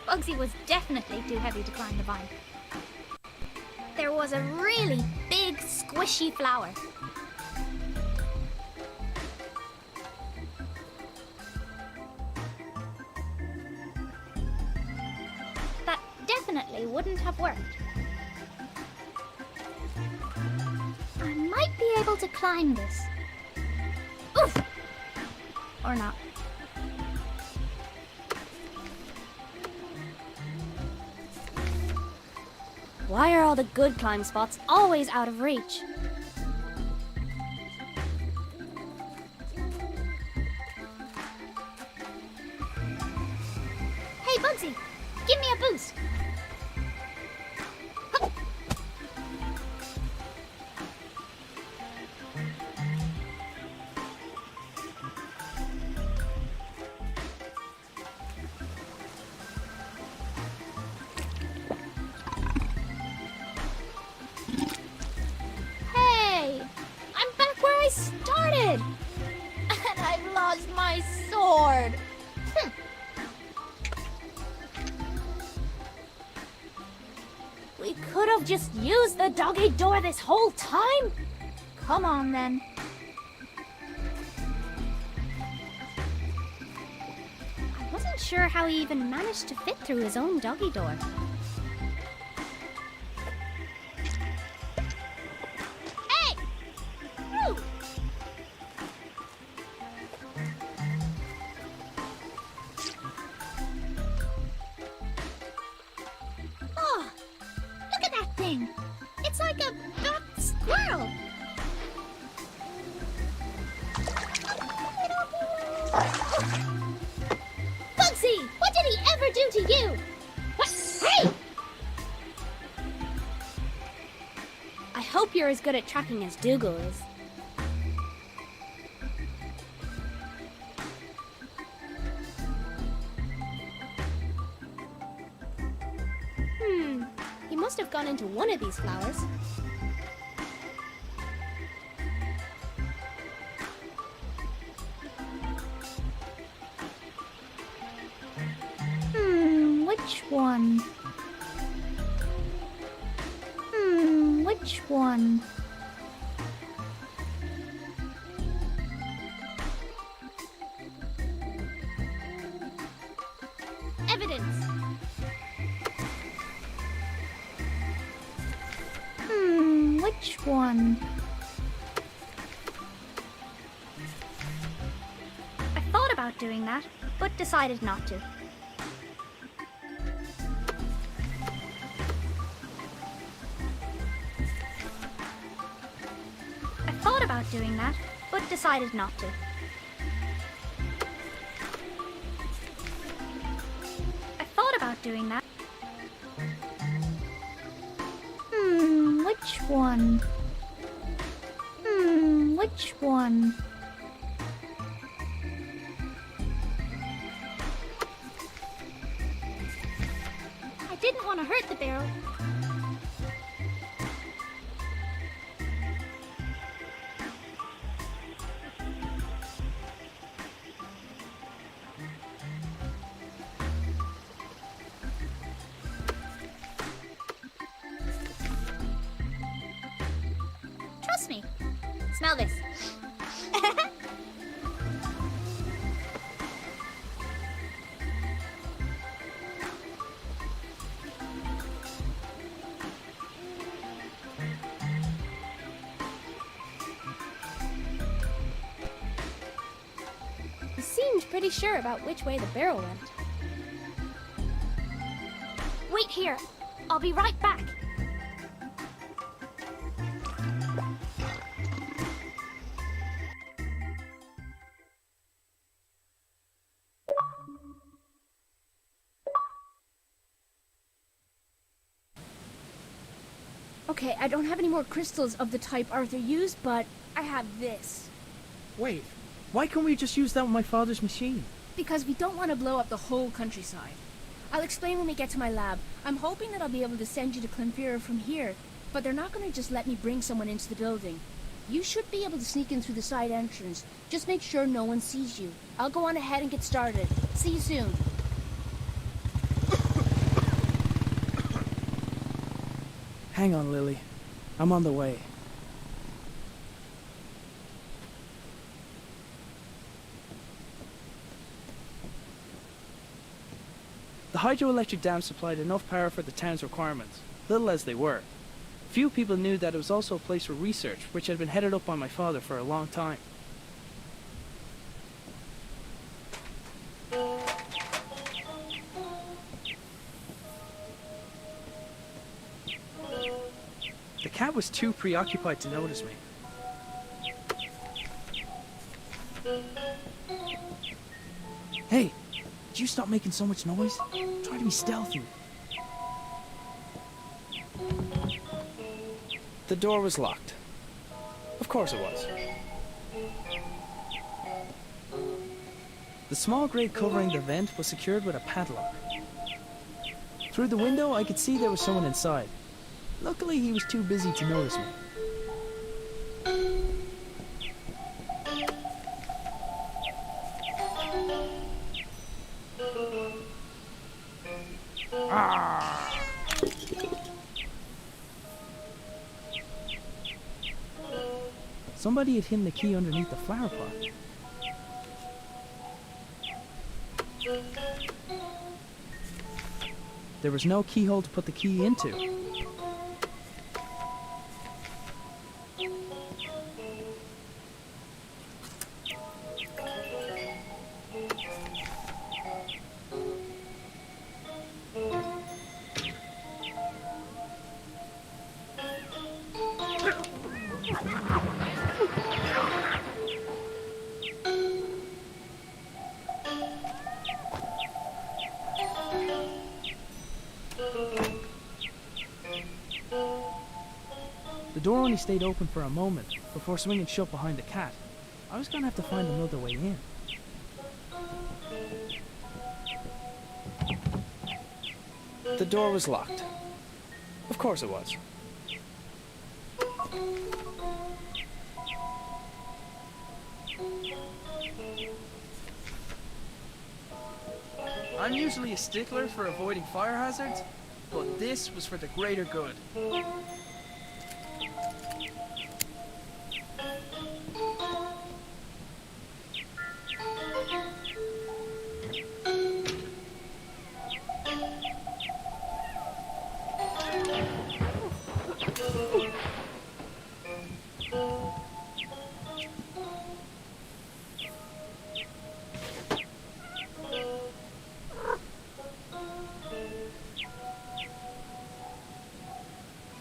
Bugsy was definitely too heavy to climb the vine. There was a really big, squishy flower. That definitely wouldn't have worked. I might be able to climb this. Oof! Or not. Why are all the good climb spots always out of reach? Hey, Bugsy, give me a boost. Hup. Started! And I've lost my sword! We could have just used the doggy door this whole time? Come on, then. I wasn't sure how he even managed to fit through his own doggy door. It's like a fat squirrel. Bugsy, what did he ever do to you? What? Hey! I hope you're as good at tracking as Dougal is. He must have gone into one of these flowers. Which one? Which one? Evidence. Which one? I thought about doing that, but decided not to. about doing that, but decided not to. I thought about doing that. Which one? Which one? I didn't want to hurt the barrel. Trust me. Smell this. He seemed pretty sure about which way the barrel went. Wait here. I'll be right back. Okay, I don't have any more crystals of the type Arthur used, but I have this. Wait, why can't we just use that with my father's machine? Because we don't want to blow up the whole countryside. I'll explain when we get to my lab. I'm hoping that I'll be able to send you to Clonfera from here, but they're not going to just let me bring someone into the building. You should be able to sneak in through the side entrance. Just make sure no one sees you. I'll go on ahead and get started. See you soon. Hang on, Lily. I'm on the way. The hydroelectric dam supplied enough power for the town's requirements, little as they were. Few people knew that it was also a place for research, which had been headed up by my father for a long time. The cat was too preoccupied to notice me. Hey, did you stop making so much noise? Try to be stealthy. The door was locked. Of course it was. The small grate covering the vent was secured with a padlock. Through the window, I could see there was someone inside. Luckily, he was too busy to notice me. Ah! Somebody had hidden the key underneath the flower pot. There was no keyhole to put the key into. The door only stayed open for a moment before swinging shut behind the cat. I was gonna have to find another way in. The door was locked. Of course it was. I'm usually a stickler for avoiding fire hazards, but this was for the greater good.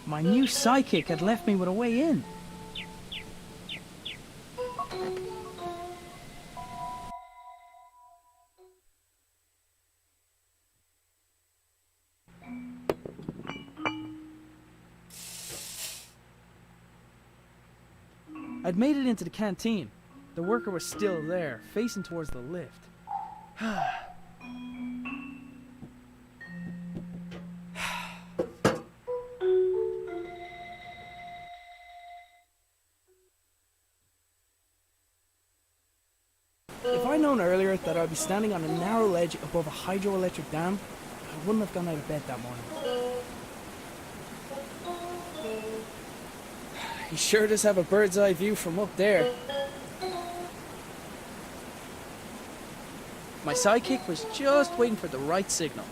My new sidekick had left me with a way in. I'd made it into the canteen. The worker was still there, facing towards the lift. If I'd known earlier that I'd be standing on a narrow ledge above a hydroelectric dam, I wouldn't have gone out of bed that morning. He sure does have a bird's eye view from up there. My sidekick was just waiting for the right signal.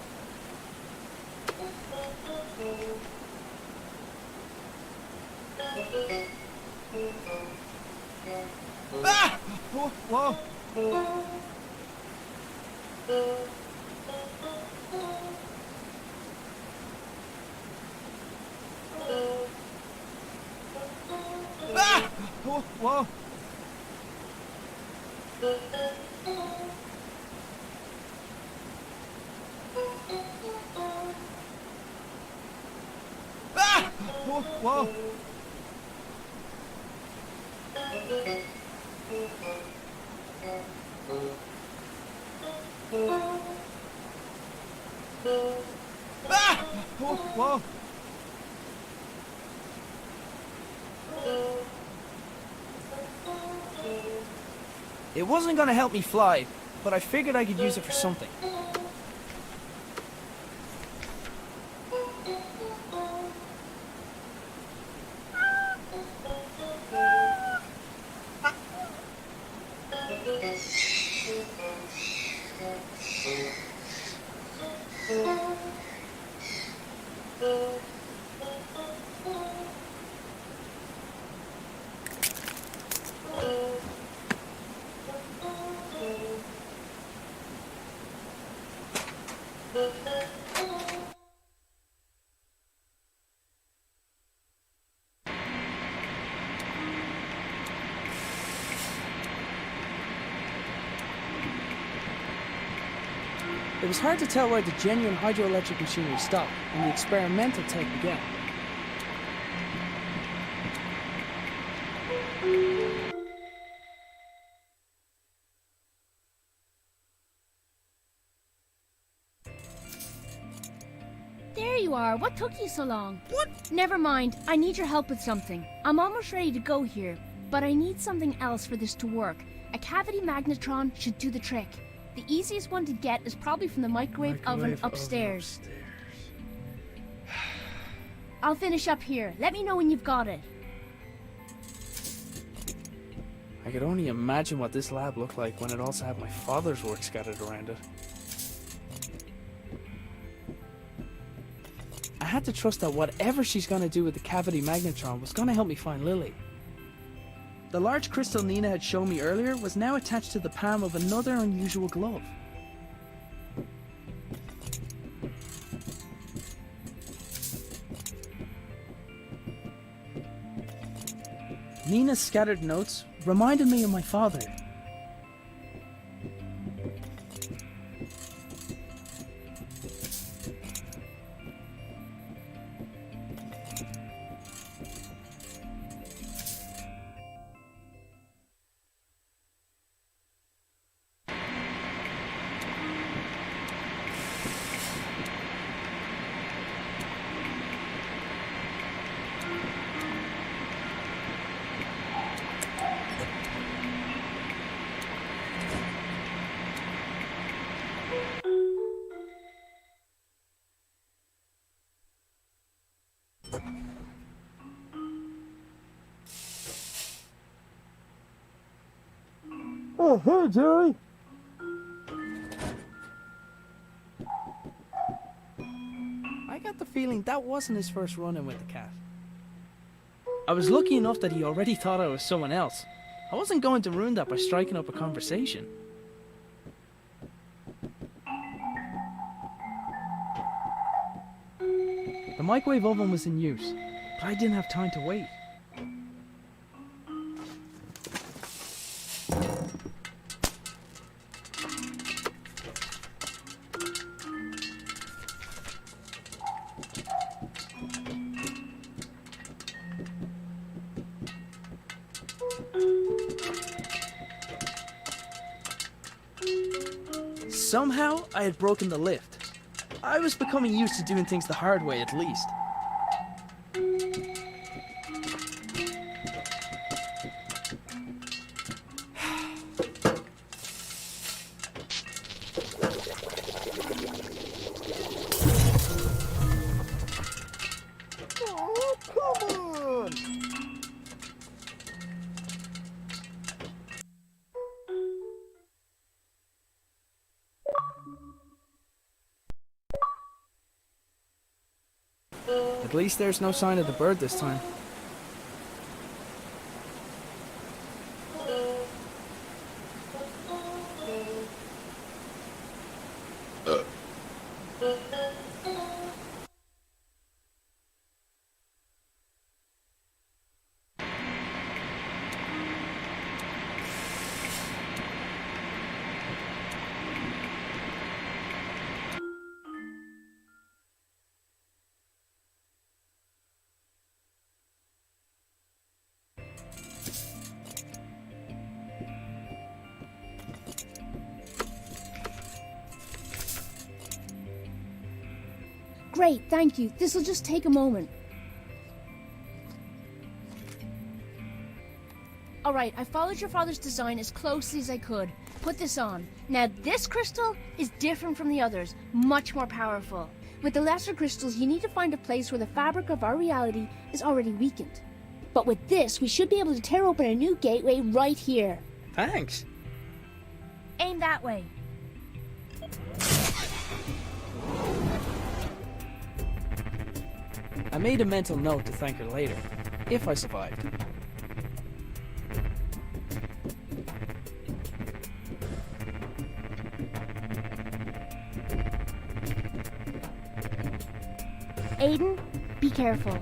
Ah! Whoa! Ah! Whoa! Ah! Whoa! Ah! Whoa! It wasn't gonna help me fly, but I figured I could use it for something. It was hard to tell where the genuine hydroelectric machinery stopped and the experimental tech began. There you are. What took you so long? What? Never mind. I need your help with something. I'm almost ready to go here, but I need something else for this to work. A cavity magnetron should do the trick. The easiest one to get is probably from the microwave oven upstairs. I'll finish up here. Let me know when you've got it. I could only imagine what this lab looked like when it also had my father's work scattered around it. I had to trust that whatever she's gonna do with the cavity magnetron was gonna help me find Lily. The large crystal Nina had shown me earlier was now attached to the palm of another unusual glove. Nina's scattered notes reminded me of my father. Oh, hey, Jerry. I got the feeling that wasn't his first run-in with the cat. I was lucky enough that he already thought I was someone else. I wasn't going to ruin that by striking up a conversation. The microwave oven was in use, but I didn't have time to wait. Somehow, I had broken the lift. I was becoming used to doing things the hard way, at least. Oh, come on! At least there's no sign of the bird this time. Great, thank you. This'll just take a moment. Alright, I followed your father's design as closely as I could. Put this on. Now, this crystal is different from the others, much more powerful. With the lesser crystals, you need to find a place where the fabric of our reality is already weakened. But with this, we should be able to tear open a new gateway right here. Thanks. Aim that way. I made a mental note to thank her later, if I survived. Aiden, be careful.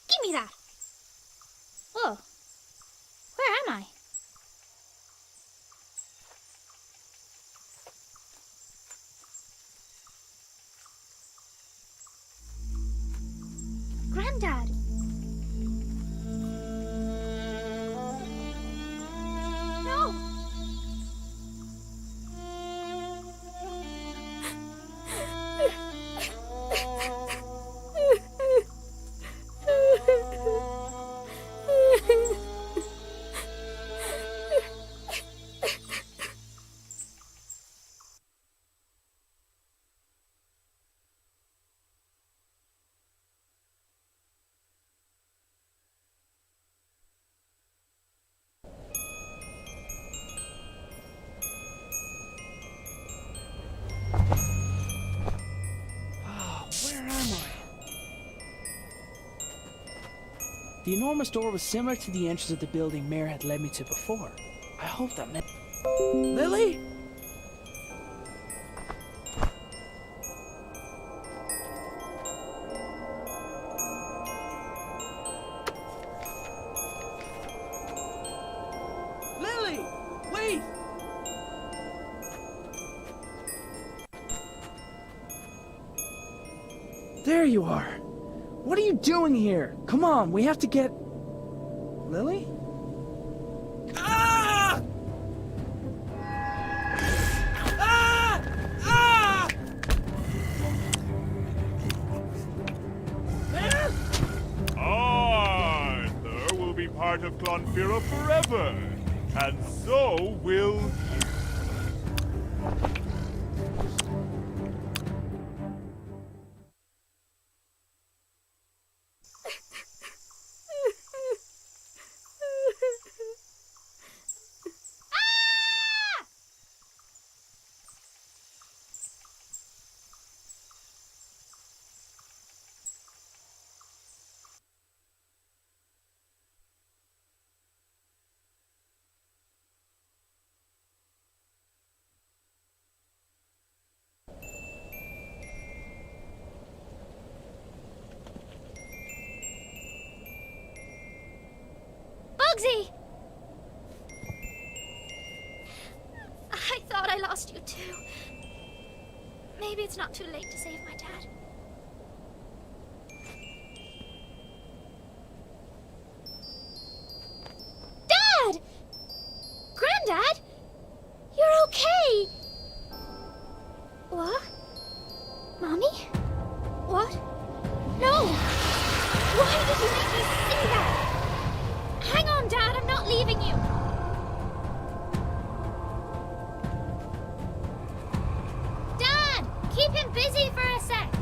Give me that. Oh, where am I? Granddad. No. Where am I? The enormous door was similar to the entrance of the building Mare had led me to before. I hope that meant... Lily? Lily! Wait! There you are. What are you doing here? Come on, we have to get... Lily? Ah! Ah! Ah! There? Arthur will be part of Clonfera forever, and so will you. Bugsy! I lost you too. Maybe it's not too late to save my dad. Dad! Granddad? You're okay! What? Mommy? What? No! Why did you make me see that? Hang on, Dad, I'm not leaving you! Dad! Keep him busy for a sec!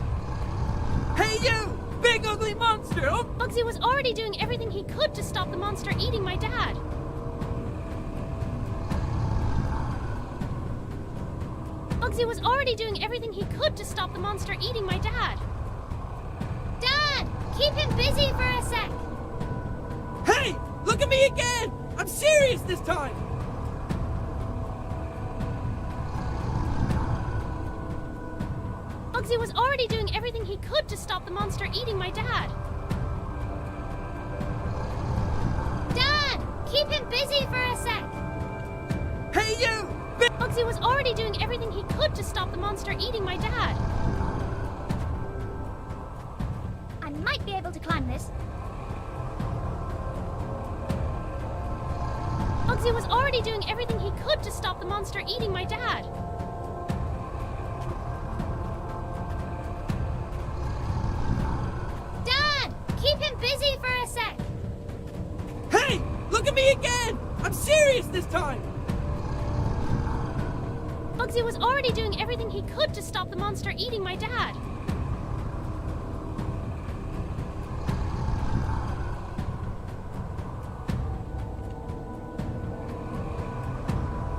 Hey you! Big ugly monster! Oh, Bugsy was already doing everything he could to stop the monster eating my dad. Bugsy was already doing everything he could to stop the monster eating my dad. Dad! Keep him busy for a sec! hey! Look at me again! I'm serious this time! Bugsy was already doing everything he could to stop the monster eating my dad. Dad! Keep him busy for a sec! Hey you! Bugsy was already doing everything he could to stop the monster eating my dad. I might be able to climb this. Bugsy was already doing everything he could to stop the monster eating my dad. Dad! Keep him busy for a sec! Hey! Look at me again! I'm serious this time! Bugsy was already doing everything he could to stop the monster eating my dad.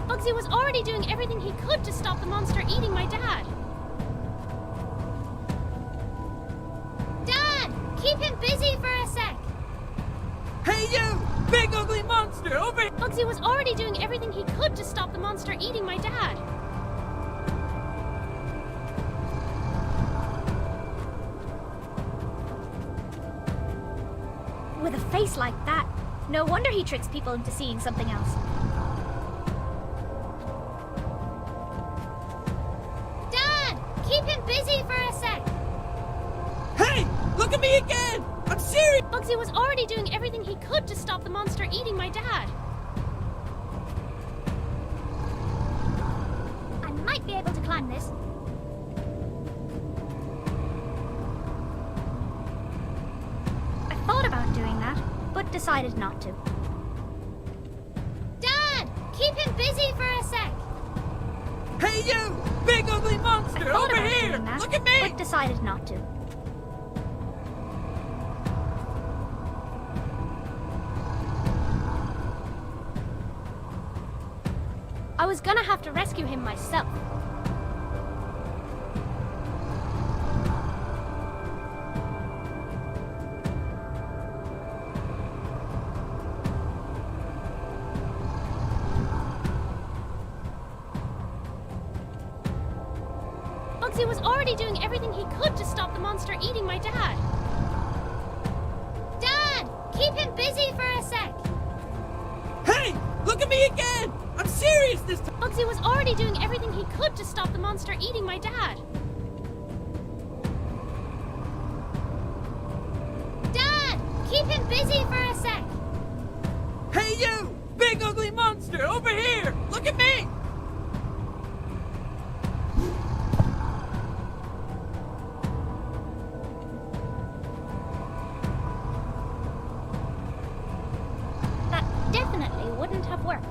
Bugsy was already doing everything he could to stop the monster eating my dad. Dad! Keep him busy for a sec! Hey you! Big ugly monster! Over here! Bugsy was already doing everything he could to stop the monster eating my dad. With a face like that, no wonder he tricks people into seeing something else. Dad! Keep him busy for a sec! Hey! Look at me again! I'm serious! Bugsy was already doing everything he could to stop the monster eating my dad. I might be able to climb this. I thought about doing that, but decided not to. Dad! Keep him busy for a sec! Hey you! Big ugly I monster! thought Over about here! doing that, Look at me! but decided not to. I was gonna have to rescue him myself. Bugsy was already doing everything he could to stop the monster eating my dad. Dad! Keep him busy for a sec! Hey! Look at me again! I'm serious this time! Bugsy was already doing everything he could to stop the monster eating my dad. Dad! Keep him busy for a sec! Hey you! Big ugly monster! Over here! Look at me! That definitely wouldn't have worked.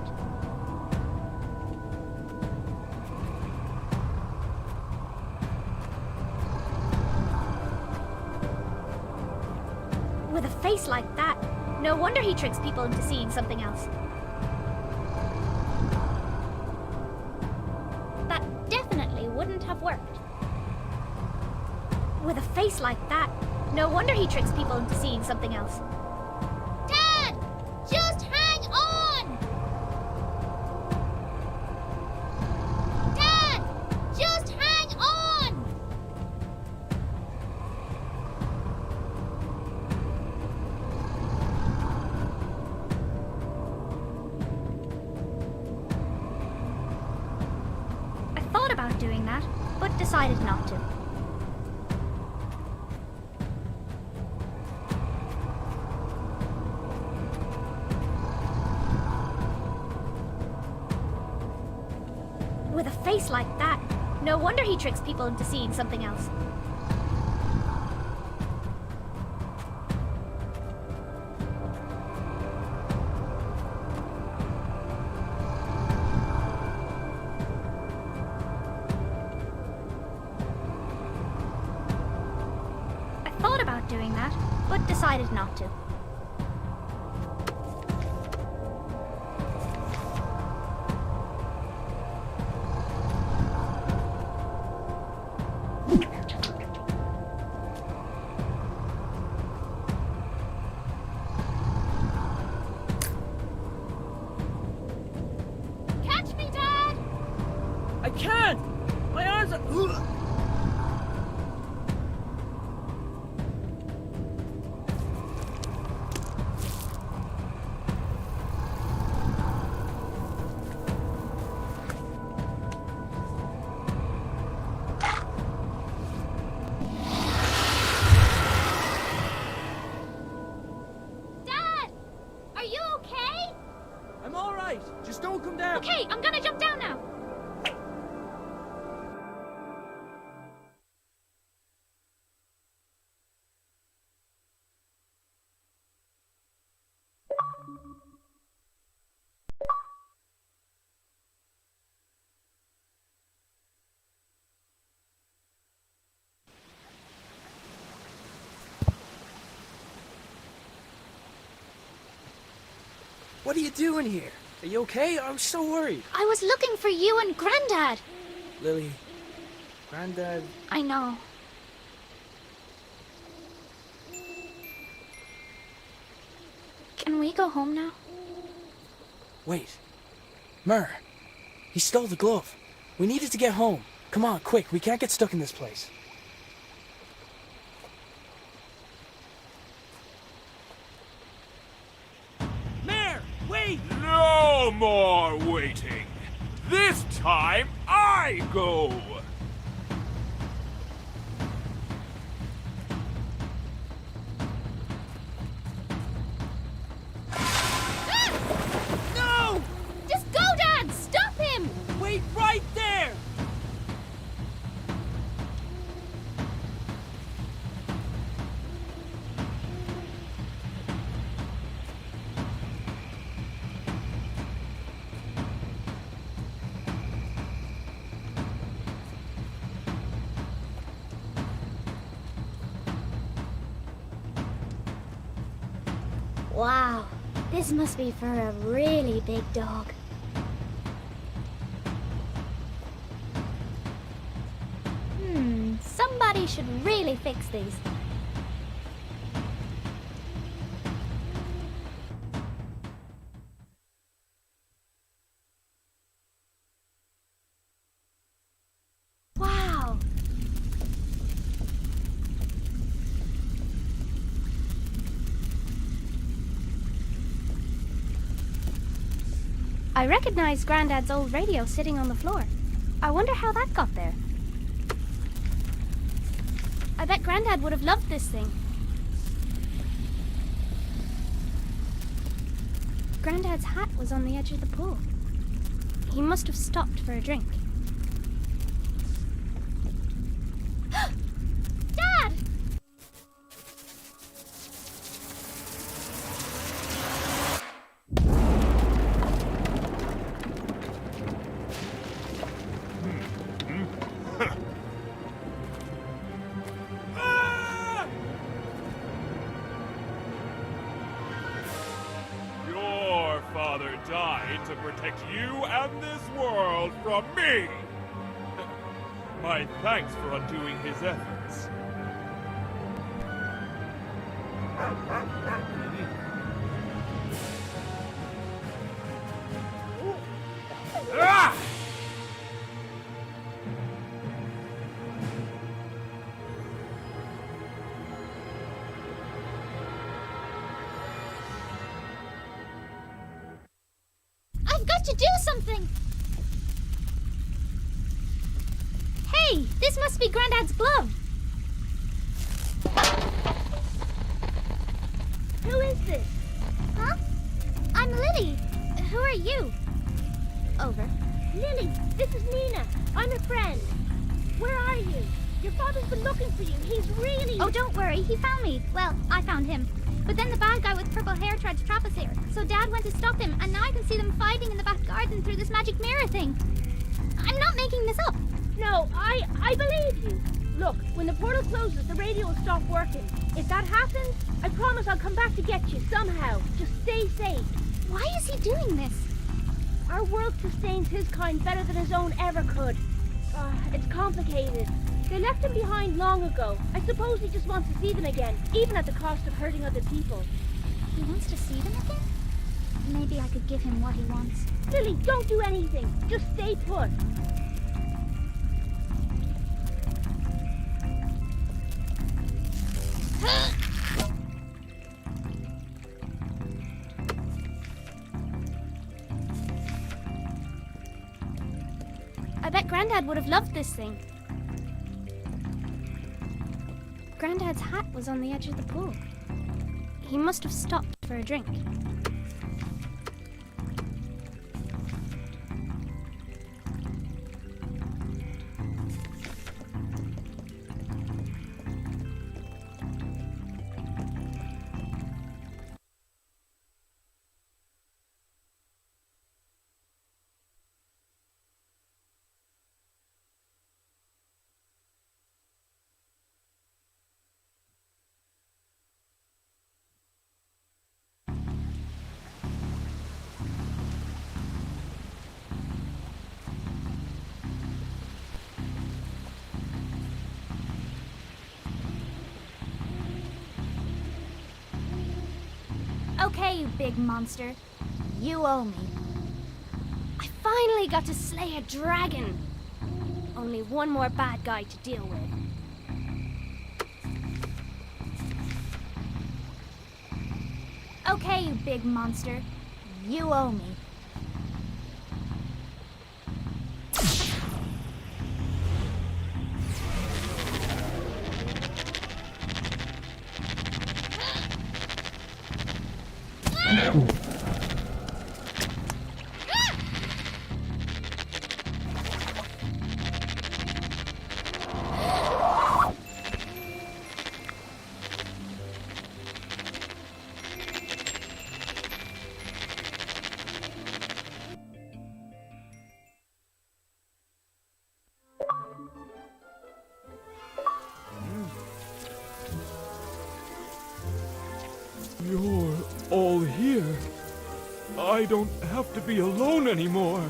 With a face like that, no wonder he tricks people into seeing something else. That definitely wouldn't have worked. With a face like that, no wonder he tricks people into seeing something else. Dad! Just hang on! Dad! Just hang on! about doing that, but decided not to. With a face like that, no wonder he tricks people into seeing something else. I thought about doing that, but decided not to. I can't! My arms are... Dad! Are you okay? I'm alright. Just don't come down. Okay, I'm gonna jump down now. What are you doing here? Are you okay? I'm so worried. I was looking for you and Granddad. Lily, Granddad... I know. Can we go home now? Wait. Mur, he stole the glove. We needed to get home. Come on, quick. We can't get stuck in this place. Mare, wait! No more waiting. This time I go. No! Just go, Dad! Stop him! Wait right there! Wow, this must be for a really big dog. Somebody should really fix these. Wow. I recognize Granddad's old radio sitting on the floor. I wonder how that got there. I bet Granddad would have loved this thing. Granddad's hat was on the edge of the pool. He must have stopped for a drink. Dad! Your father died to protect you and this world from me. My thanks for undoing his efforts. Ah! I've got to do something! Hey, this must be Grandad's glove. Who is this? Huh? I'm Lily. Who are you? Over. Lily, this is Nina. I'm a friend. Where are you? Your father's been looking for you. He's really... Oh, don't worry. He found me. Well, I found him. But then the bad guy with purple hair tried to trap us here. So Dad went to stop him, and now I can see them fighting in the back garden through this magic mirror thing. I'm not making this up. No, I believe you. Look, when the portal closes, the radio will stop working. If that happens, I promise I'll come back to get you somehow. Just stay safe. Why is he doing this? Our world sustains his kind better than his own ever could. It's complicated. They left him behind long ago. I suppose he just wants to see them again, even at the cost of hurting other people. He wants to see them again? Maybe I could give him what he wants. Lily, don't do anything. Just stay put. I bet Grandad would have loved this thing. Grandad's hat was on the edge of the pool. He must have stopped for a drink. Okay, you big monster. You owe me. I finally got to slay a dragon. Only one more bad guy to deal with. Okay, you big monster. You owe me. You're all here. I don't have to be alone anymore.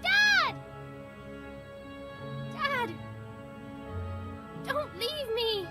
Dad! Dad! Don't leave me!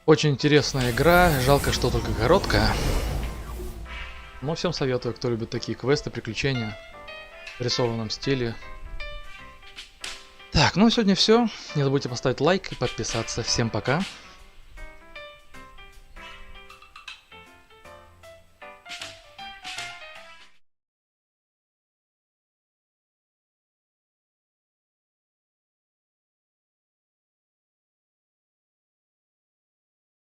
Очень интересная игра, жалко, что только короткая. Но всем советую, кто любит такие квесты, приключения в рисованном стиле. Так, ну на сегодня все. Не забудьте поставить лайк и подписаться. Всем пока.